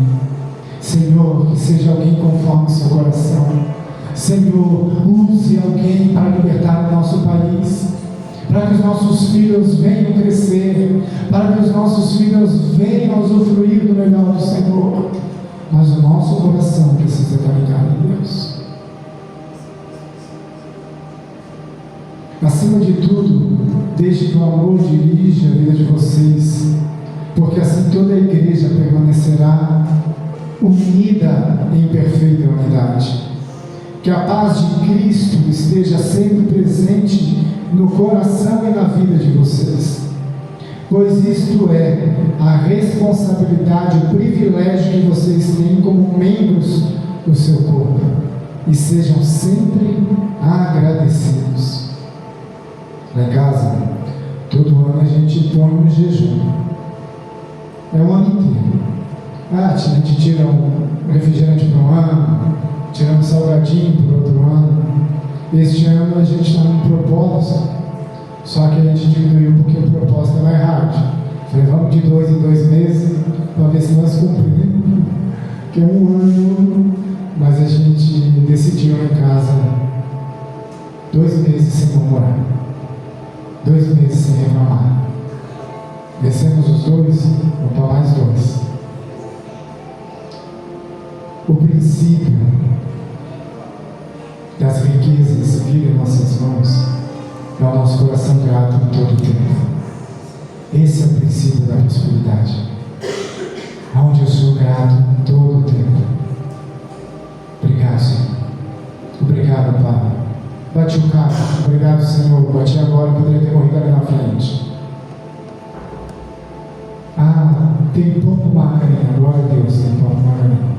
Senhor, que seja alguém conforme o seu coração. Senhor, use alguém para libertar o nosso país, para que os nossos filhos venham crescer, para que os nossos filhos venham usufruir do melhor do Senhor. Mas o nosso coração precisa estar ligado em Deus. Acima de tudo, deixe que o amor dirija a vida de vocês, porque assim toda a igreja permanecerá unida em perfeita unidade. Que a paz de Cristo esteja sempre presente no coração e na vida de vocês, pois isto é a responsabilidade, o privilégio que vocês têm como membros do seu corpo, e sejam sempre agradecidos. Lá em casa, todo ano a gente põe um jejum, é o ano inteiro. A gente tira um refrigerante para um ano, tira um salgadinho para o outro ano. Este ano a gente está num propósito, só que a gente diminuiu porque o propósito é mais rápido. Falei, vamos de 2 em 2 meses para ver se nós cumprimos, que é um ano, mas a gente decidiu em casa 2 meses sem namorar. 2 meses sem reclamar. Vencemos os 2, vou para mais 2. O princípio das riquezas vir em nossas mãos é o nosso coração grato em todo o tempo. Esse é o princípio da prosperidade, onde eu sou grato em todo o tempo. Obrigado, Senhor. Obrigado, Pai. Bati o carro. Obrigado, Senhor. Bati agora, poderia ter morrido ali na frente. Tem pão com margarina. Glória a Deus, tem pão com margarina.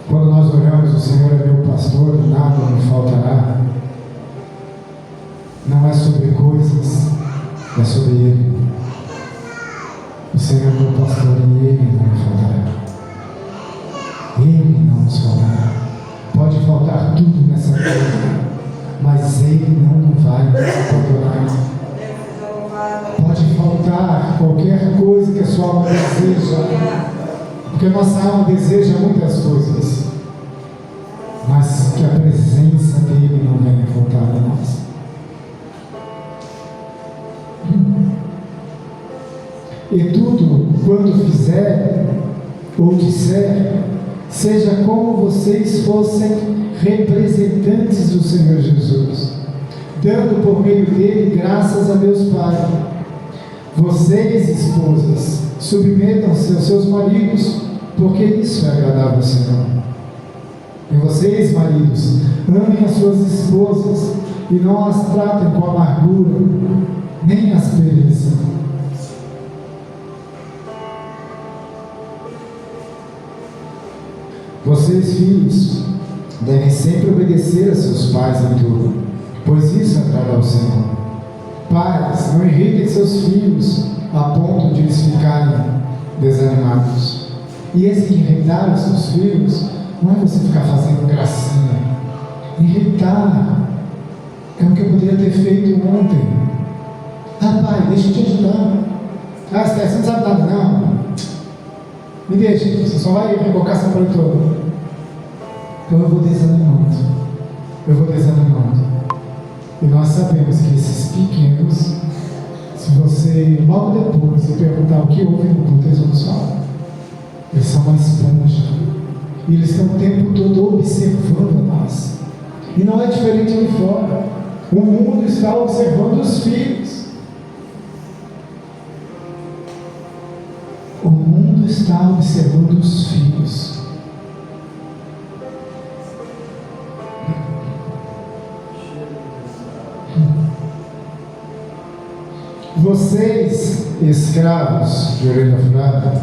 Quando nós oramos, o Senhor é meu pastor, nada me faltará. Não é sobre coisas, é sobre Ele. O Senhor é meu pastor e Ele não me faltará. Ele não nos faltará. Pode faltar tudo nessa terra, mas Ele não vai nos abandonar. Pode faltar qualquer coisa que a sua alma deseja, porque nossa alma deseja muitas coisas, mas que a presença dele não venha faltar a nós. E tudo quando fizer ou disser, seja como vocês fossem representantes do Senhor Jesus, dando por meio dele graças a Deus Pai. Vocês, esposas, submetam-se aos seus maridos, porque isso é agradável ao Senhor. E vocês, maridos, amem as suas esposas e não as tratem com amargura, nem aspereza. Vocês, filhos, devem sempre obedecer a seus pais em tudo, pois isso agrada ao Senhor. Pais, não irritem seus filhos a ponto de eles ficarem desanimados. E esse irritar os seus filhos não é você ficar fazendo gracinha. Irritar é o que eu poderia ter feito ontem. Pai, deixa eu te ajudar. Esther, você não sabe nada, não. Me deixa, você só vai rebocar essa coisa toda. Então eu vou desanimando. E nós sabemos que esses pequenos, se você logo depois você perguntar o que houve no culto, eles vão falar. Eles são uma esponja. E eles estão o tempo todo observando nós. E não é diferente ali fora. O mundo está observando os filhos. O mundo está observando os filhos. Vocês, escravos de orelha furada,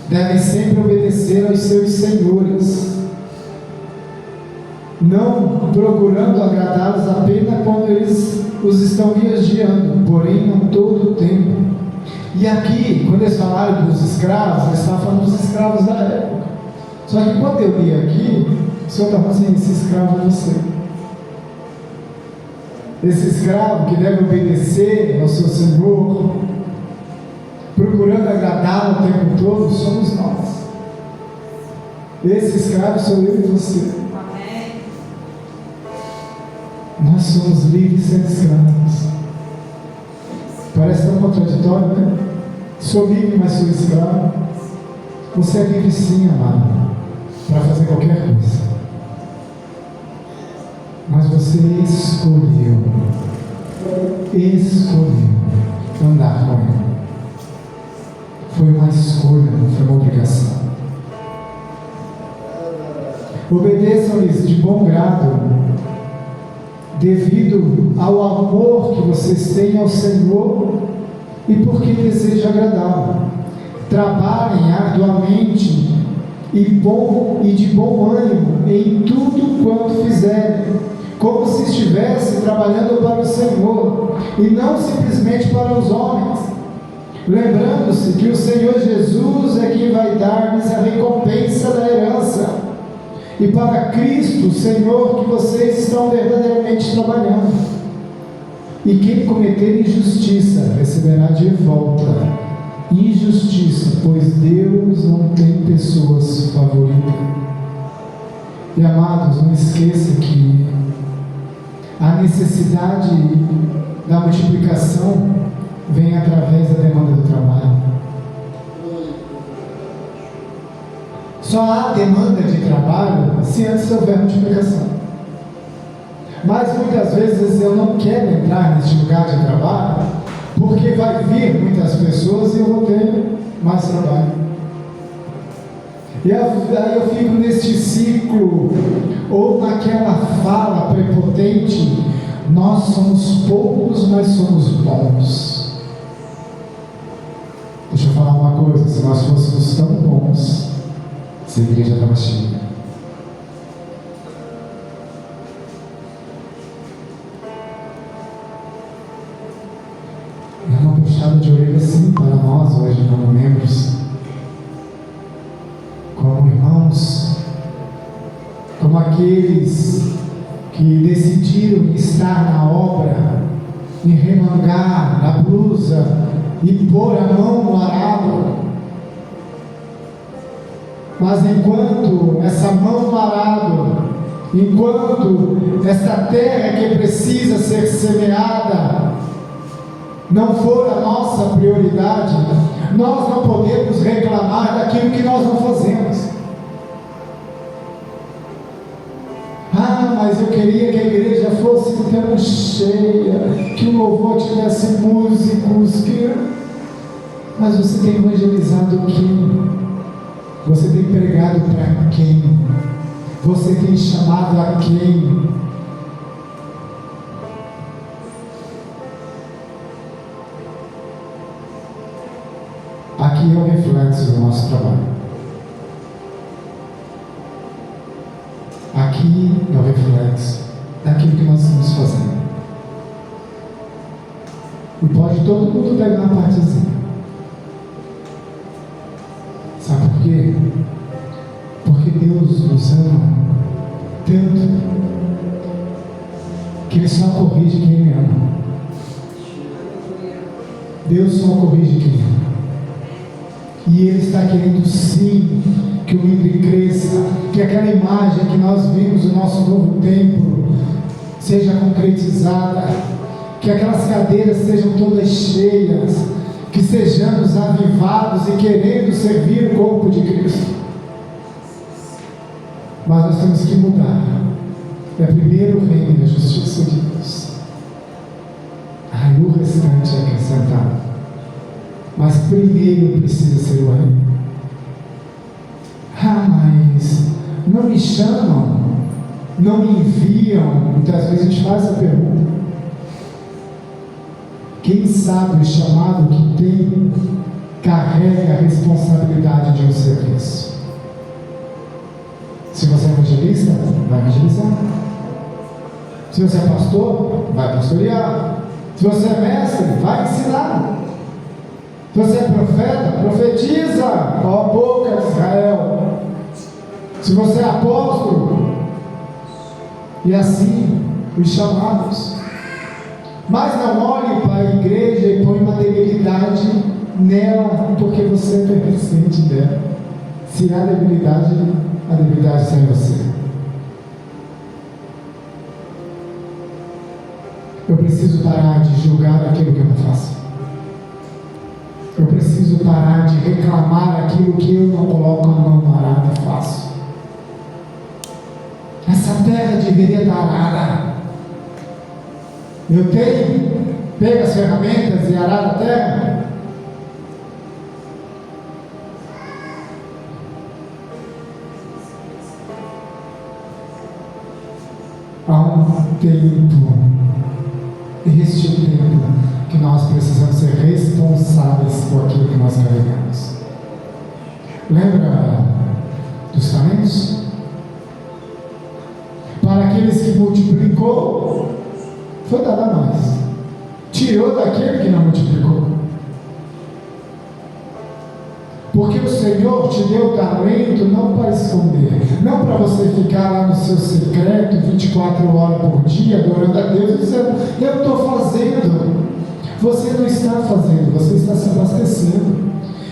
devem sempre obedecer aos seus senhores, não procurando agradá-los apenas quando eles os estão vigiando, porém não todo o tempo. E aqui, quando eles falaram dos escravos, eles estavam falando dos escravos da época. Só que quando eu li aqui, o Senhor está falando assim: esse escravo é você. Esse escravo que deve obedecer ao seu Senhor, procurando agradá-lo o tempo todo, somos nós. Esse escravo sou eu e você. Amém. Nós somos livres sendo escravos. Parece tão contraditório, né? Sou livre, mas sou escravo. Você é livre sim, amado, para fazer qualquer coisa. Mas você escolheu andar com Ele. Foi uma escolha, não foi uma obrigação. Obedeçam-lhes de bom grado, devido ao amor que vocês têm ao Senhor e porque desejam agradá-lo. Trabalhem arduamente e de bom ânimo em tudo quanto fizerem, como se estivesse trabalhando para o Senhor e não simplesmente para os homens, lembrando-se que o Senhor Jesus é quem vai dar-lhes a recompensa da herança, e para Cristo, Senhor, que vocês estão verdadeiramente trabalhando. E quem cometer injustiça receberá de volta injustiça, pois Deus não tem pessoas favoritas. E amados, não esqueça que A necessidade da multiplicação vem através da demanda do trabalho. Só há demanda de trabalho se antes houver multiplicação. Mas muitas vezes eu não quero entrar neste lugar de trabalho, porque vai vir muitas pessoas e eu vou ter mais trabalho. E aí eu fico neste ciclo, ou naquela fala prepotente: nós somos poucos, mas somos bons. Deixa eu falar uma coisa: se nós fôssemos tão bons, essa igreja estava cheia. É uma puxada de orelha sim para nós hoje, como membros, como irmãos, como aqueles que decidiram estar na obra, em remangar a blusa e pôr a mão no arado. Mas enquanto essa mão no arado, enquanto essa terra que precisa ser semeada não for a nossa prioridade, nós não podemos reclamar daquilo que nós não fazemos. Mas eu queria que a igreja fosse tão cheia, que o louvor tivesse músicos, mas você tem evangelizado quem? Você tem pregado para quem? Você tem chamado a quem? Aqui é o reflexo do nosso trabalho. Aqui é o reflexo daquilo que nós estamos fazendo. E pode todo mundo pegar uma partezinha. Sabe por quê? Porque Deus nos ama tanto que Ele só corrige quem Ele ama. Deus só corrige quem ama. E Ele está querendo sim que o livro cresça, que aquela imagem que nós vimos do nosso novo templo seja concretizada, que aquelas cadeiras sejam todas cheias, que sejamos avivados e querendo servir o corpo de Cristo. Mas nós temos que mudar. É primeiro o reino e a justiça de Deus, aí o restante é acrescentado. Mas primeiro precisa ser o reino. Mas não me chamam, não me enviam. Muitas vezes a gente faz essa pergunta. Quem sabe o chamado que tem carrega a responsabilidade de um serviço. Se você é evangelista, vai evangelizar. Se você é pastor, vai pastorear. Se você é mestre, vai ensinar. Se você é profeta, profetiza, ó boca de Israel. Se você é apóstolo, e assim os chamados. Mas não olhe para a igreja e põe uma debilidade nela, porque você é pertencente dela. Se há debilidade, a debilidade está em você. Eu preciso parar de julgar aquilo que eu não faço. Eu preciso parar de reclamar aquilo que eu não coloco a mão no arado e faço. Essa terra deveria estar arada. Eu tenho pego as ferramentas e arado a terra. Há um tempo, este tempo, que nós precisamos ser responsáveis por aquilo que nós carregamos. Lembra dos talentos? Para aqueles que multiplicou, foi dado a mais. Tirou daquele que não multiplicou. Porque o Senhor te deu talento não para esconder, não para você ficar lá no seu secreto 24 horas por dia, adorando a Deus, dizendo: eu estou fazendo. Você não está fazendo, você está se abastecendo.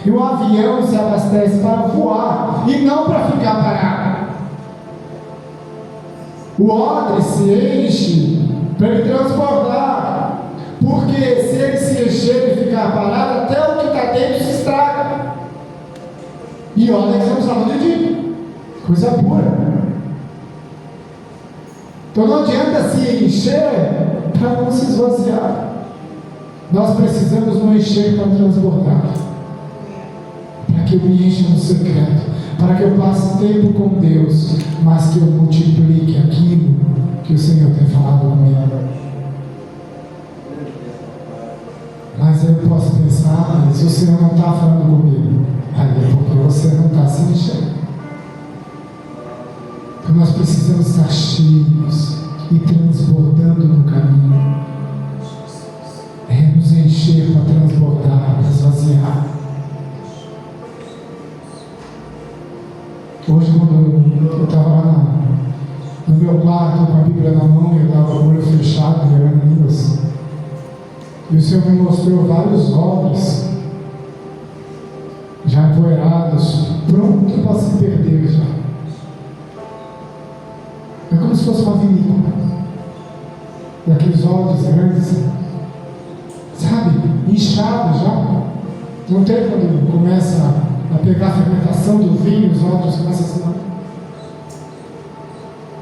E o avião se abastece para voar e não para ficar parado. O odre se enche para ele transbordar. Porque se ele se encher e ficar parado, até o que está dentro se estraga. E olha que estamos falando de coisa pura. Então não adianta se encher para não se esvaziar. Nós precisamos nos encher para transbordar. Para que eu me encha no secreto. Para que eu passe tempo com Deus. Mas que eu multiplique aquilo que o Senhor tem falado comigo. Mas eu posso pensar, mas o Senhor não está falando comigo. Aí é porque você não está se enchendo. Então nós precisamos estar cheios e transbordando no caminho. É nos encher para transbordar, para esvaziar. Hoje, quando eu estava lá no meu quarto com a Bíblia na mão, eu estava com o olho fechado, lendo línguas. E o Senhor me mostrou vários odres já empoeirados, pronto para se perder já. É como se fosse uma vinícola. Daqueles odres grandes, sabe, inchados já. Não tem quando começa a pegar a fermentação do vinho, os odres começam a se dar.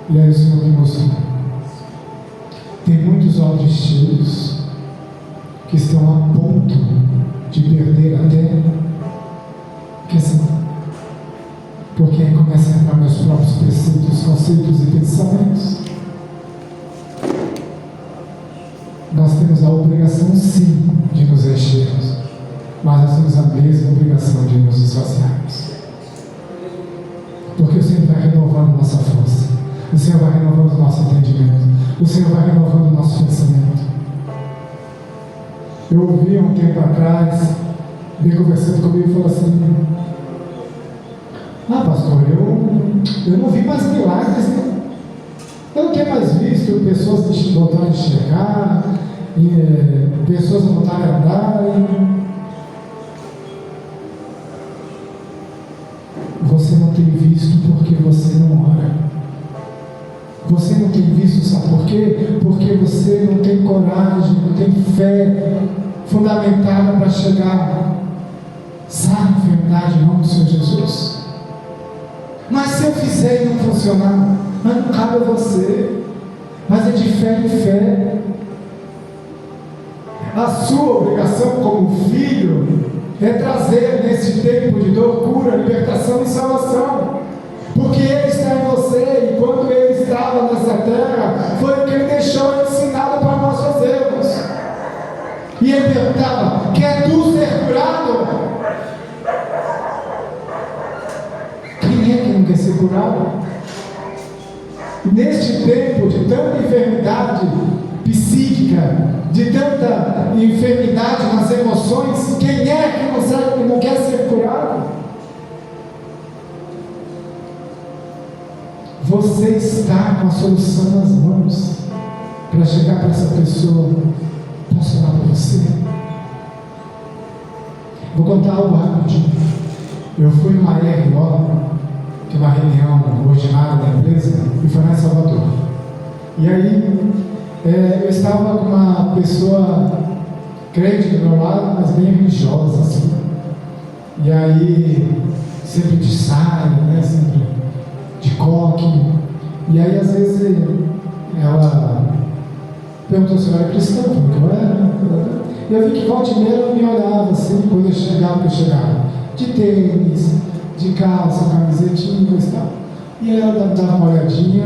E aí o Senhor me mostrou. Tem muitos odres cheios que estão a ponto de perder até. Porque aí começam a entrar meus próprios preceitos, conceitos e pensamentos. Nós temos a obrigação, sim, de nos enchermos, mas nós temos a mesma obrigação de nos esvaziarmos. Porque o Senhor vai renovando nossa força, o Senhor vai renovando nosso entendimento, o Senhor vai renovando nosso pensamento. Eu ouvi um tempo atrás, veio conversando comigo e falou assim: pastor, eu não vi mais milagres, né? Eu não tenho mais visto pessoas voltarem a enxergar, pessoas voltarem a andar. Você não tem visto porque você não ora. Você não tem visto, sabe por quê? Porque você não tem coragem, não tem fé fundamentada para chegar. Sabe a verdade em nome do Senhor Jesus? Mas se eu fizer e não funcionar, mas não cabe a você, mas é de fé em fé. A sua obrigação como filho é trazer nesse tempo de dor, cura, libertação e salvação, porque Ele está em você, e quando Ele estava nessa terra, foi o que Ele deixou ensinado para nós fazermos. E Ele perguntava: quer tu ser curado? Quem é que não quer ser curado? Neste tempo de tanta enfermidade psíquica, de tanta enfermidade nas emoções, quem é que não quer ser curado? Você está com a solução nas mãos para chegar para essa pessoa. Posso orar para você? Vou contar algo rapidinho. Eu fui numa RO, que é uma reunião ordinária da empresa, e foi lá em Salvador. E aí, eu estava com uma pessoa crente do meu lado, mas bem religiosa, assim. E aí, sempre de saia, né? Sempre de coque. E aí, às vezes, ela perguntou se eu era cristão, eu falei que eu era. E eu vi que volta e meia ela me olhava assim, quando eu chegava, de tênis, de calça, camisetinha e tal. E ela dava uma olhadinha,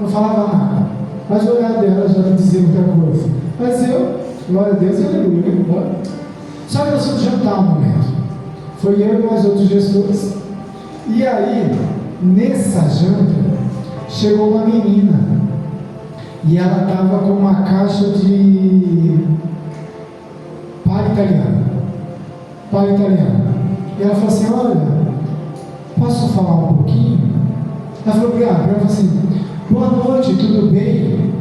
não falava nada, mas o olhar dela já me dizia muita coisa. Mas eu, glória a Deus, aleluia, embora. Só que nós fomos jantar um momento. Foi eu e mais outros gestores. E aí, nessa janta, chegou uma menina. E ela estava com uma caixa de palha italiana. E ela falou assim: olha, posso falar um pouquinho? Ela falou: ela falou assim: boa noite, tudo bem?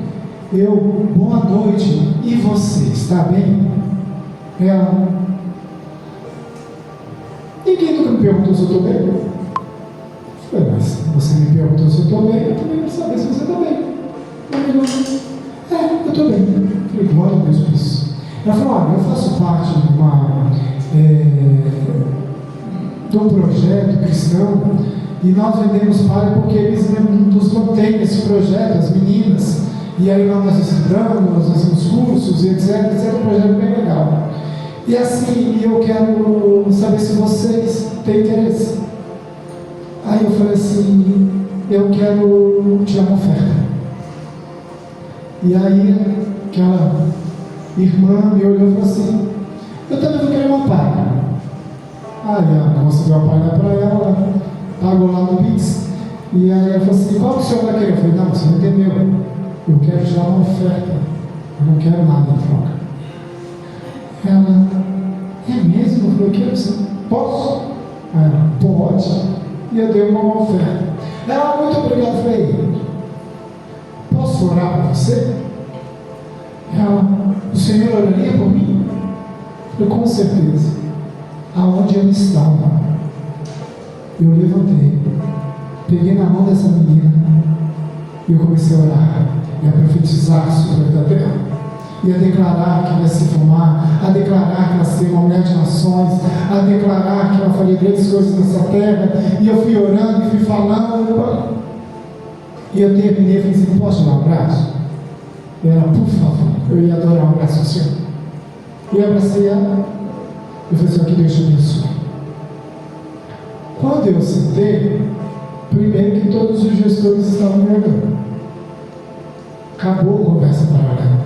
Eu: boa noite, e você, está bem? Ela: ninguém nunca me perguntou se eu estou bem. Eu falei: mas você me perguntou se eu estou bem, eu também quero saber se você está bem. Eu estou bem. Eu falei, glória a Deus por isso. Ela falou, olha, eu faço parte de um projeto cristão e nós vendemos para porque eles nos mantêm nesse projeto, as meninas. E aí nós estudamos, nós fazemos cursos, etc. É um projeto bem legal. E assim, eu quero saber se vocês têm interesse. Aí eu falei assim, eu quero tirar uma oferta. E aí aquela irmã me olhou e falou assim, eu também vou querer uma palha. Aí a moça deu a palha para ela, pagou lá no Pix. E aí ela falou assim, qual que o senhor vai querer? Eu falei, não, você não entendeu. Eu quero tirar uma oferta. Eu não quero nada em troca. Ela, é mesmo? Eu falei, eu quero sim. Posso? Ela, pode. E eu dei uma oferta. Ela, muito obrigado. Eu falei, posso orar por você? Ela, o Senhor oraria por mim? Eu falei, com certeza. Aonde eu estava, eu levantei, peguei na mão dessa menina e eu comecei a orar e a profetizar sobre a terra e a declarar que ia se formar, a declarar que ela seria uma mulher de nações, a declarar que ela faria grandes coisas nessa terra. E eu fui orando e fui falando e eu terminei e falei assim, posso dar um abraço? E ela, por favor, eu ia adorar um abraço do Senhor. E eu abracei ela. Eu falei assim, que Deus te abençoe. Quando eu sentei, primeiro que todos os gestores estavam me olhando. Acabou a conversa para ela.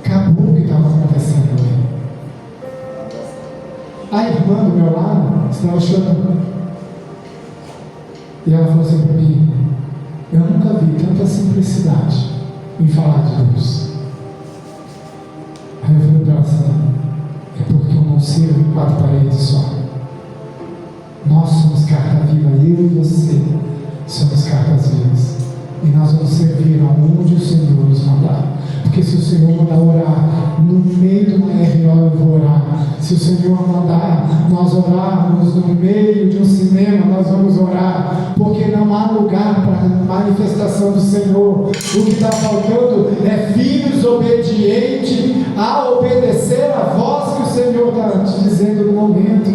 Acabou o que estava acontecendo ali. A irmã do meu lado estava chorando. E ela falou assim para mim, eu nunca vi tanta simplicidade em falar de Deus. Aí eu falei para ela assim, é porque eu não sirvo em 4 paredes só. Nós somos carta viva, eu e você somos cartas vivas. E nós vamos servir aonde o Senhor nos mandar. Porque se o Senhor mandar orar no meio de uma RO, eu vou orar. Se o Senhor mandar nós orarmos no meio de um cinema, nós vamos orar. Porque não há lugar para a manifestação do Senhor. O que está faltando é filhos obedientes a obedecer a voz que o Senhor está te dizendo no momento.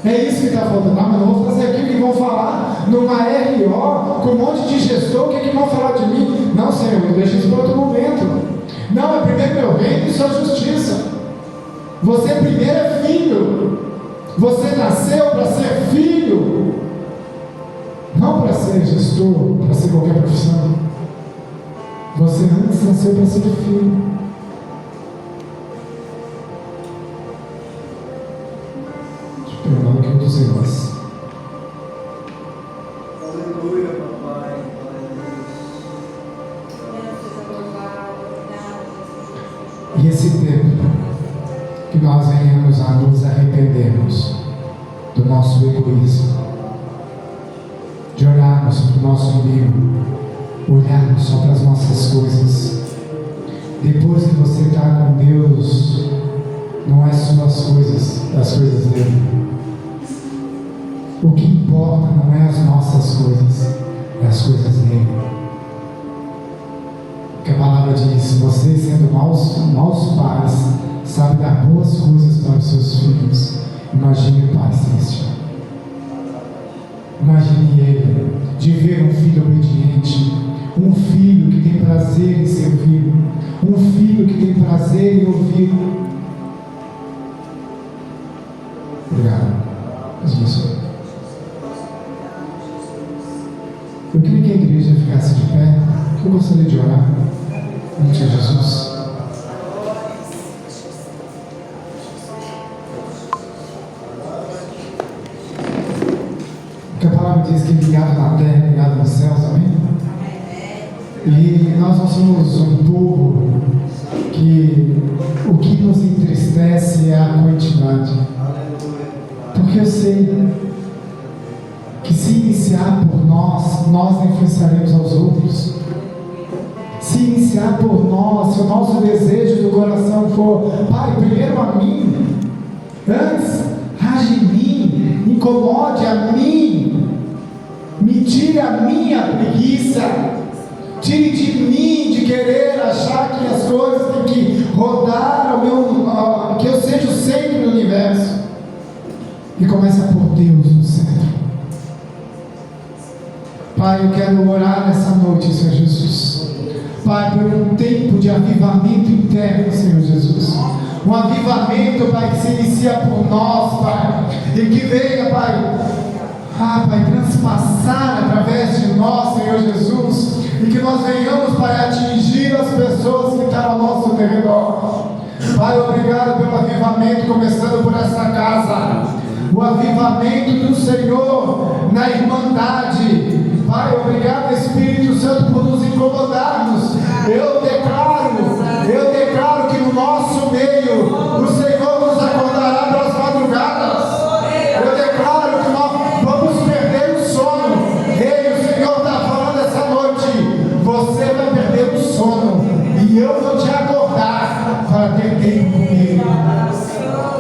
É isso que está faltando. Mas não vou fazer aquilo que vão falar numa RO, com um monte de gestor, o que vão falar de mim? Não, Senhor, eu deixo isso para outro momento. Não, é primeiro meu reino e sua justiça. Você primeiro é filho. Você nasceu para ser filho, não para ser gestor, para ser qualquer profissão. Você antes nasceu para ser filho. Perdão que eu dos irmãos. Aleluia, papai. E esse tempo que nós venhamos a nos arrependermos do nosso egoísmo, de olharmos para o nosso umbigo, olharmos só para as nossas coisas. Depois que você está com Deus, não é só as coisas dele. O que importa não é as nossas coisas, é as coisas dele. Porque a palavra diz, vocês sendo maus pais, sabem dar boas coisas para os seus filhos. Imagine o Pai Celestial. Imagine ele, de ver um filho obediente, um filho que tem prazer em servir, um filho que tem prazer em ouvir. Obrigado. Deus abençoe. Eu queria que a igreja ficasse de pé, que eu gostaria de orar. Em nome de Jesus. Porque a palavra diz que é ligado na terra, ligado nos céus, amém? E nós não somos um povo que o que nos entristece é a quantidade. Porque eu sei que se iniciar por nós, nós influenciaremos aos outros. Se iniciar por nós, se o nosso desejo do coração for, Pai, primeiro a mim, antes age em mim, incomode a mim, me tire a minha preguiça, tire de mim de querer achar que as coisas têm que rodar que eu seja o centro do universo. E começa por Deus no centro. Pai, eu quero orar nessa noite, Senhor Jesus. Pai, por um tempo de avivamento interno, Senhor Jesus. Um avivamento, Pai, que se inicia por nós, Pai. E que venha, Pai, Pai, transpassar através de nós, Senhor Jesus. E que nós venhamos, Pai, atingir as pessoas que estão ao nosso redor. Pai, obrigado pelo avivamento, começando por essa casa. O avivamento do Senhor na irmandade. Pai, obrigado, Espírito Santo, por nos incomodarmos. Eu declaro que no nosso meio o Senhor nos acordará pelas madrugadas. Eu declaro que nós vamos perder o sono. Ei, o Senhor está falando essa noite: você vai perder o sono e eu vou te acordar para ter tempo comigo.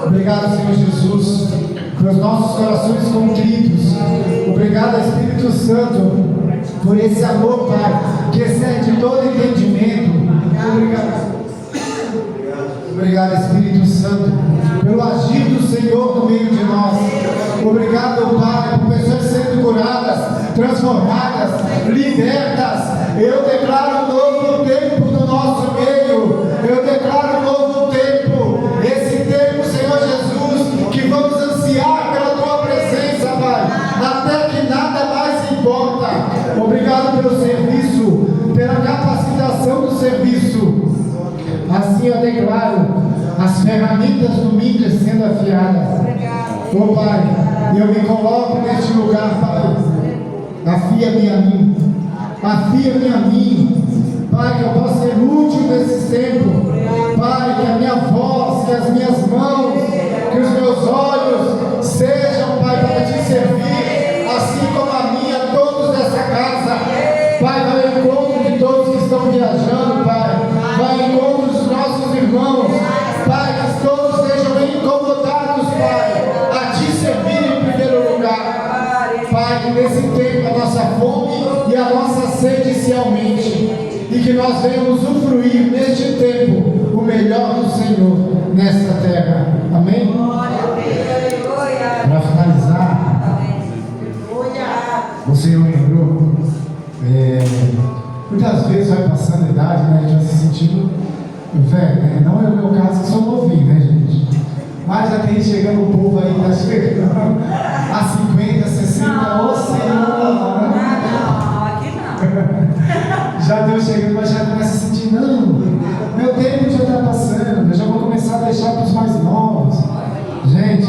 Obrigado, Senhor Jesus, pelos nossos corações contritos. Obrigado, Espírito Santo, por esse amor, Pai, que excede todo entendimento. Obrigado, Espírito Santo, pelo agir do Senhor no meio de nós. Obrigado, Pai, por pessoas sendo curadas, transformadas, libertas. Eu declaro um novo tempo no nosso meio. Eu declaro um novo tempo. Esse tempo, Senhor Jesus, que vamos ansiar pela Tua presença, Pai, até que nada mais importa. Obrigado pelo serviço, pela capacitação do serviço. Assim eu declaro as ferramentas do mídia sendo afiadas. Oh, Pai, eu me coloco neste lugar, Pai. Afia-me a mim. Afia-me a mim. Pai, que eu possa ser útil nesse tempo. Pai, que a minha voz, que as minhas mãos, que os meus olhos sejam, Pai, para te servir, assim como a minha, todos dessa casa. Pai, vai ao encontro de todos que estão viajando, Pai. Vai ao encontro dos nossos irmãos. Pai, que todos sejam incomodados, Pai, a te servir em primeiro lugar. Pai, que nesse tempo a nossa fome e a nossa sede se aumente. E que nós venhamos usufruir neste tempo o melhor do Senhor nesta terra. Amém? Para finalizar, o Senhor lembrou, muitas vezes vai passando a idade, né, a gente vai se sentindo velho, né? Não é o meu caso, que sou novinho, né, gente? Mas já tem chegando um povo aí, está chegando a 50, 60, ô Senhor! Já deu chegando, mas já começa a sentir, não, meu tempo já está passando, eu já vou começar a deixar para os mais novos. Gente,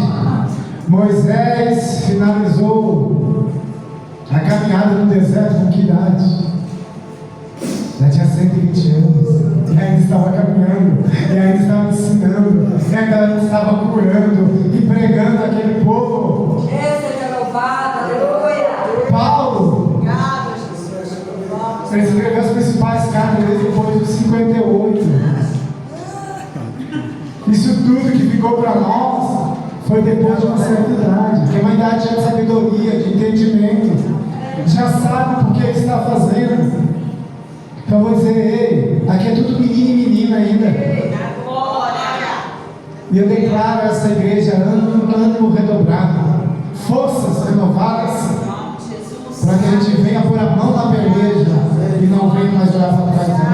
Moisés finalizou a caminhada no deserto com que idade? Já tinha 120 anos, e ainda estava caminhando, e ainda estava ensinando, e ainda estava curando e pregando aquele povo. Paulo, ele escreveu as principais cartas depois dos 58. Isso tudo que ficou para nós foi depois de uma certa idade, que é uma idade de sabedoria, de entendimento, já sabe por que ele está fazendo. Então eu vou dizer, ei, aqui é tudo menino e menina ainda. E eu declaro a essa igreja ânimo redobrado, forças renovadas, para que a gente venha pôr a mão na peleja e não venha mais olhar para trás.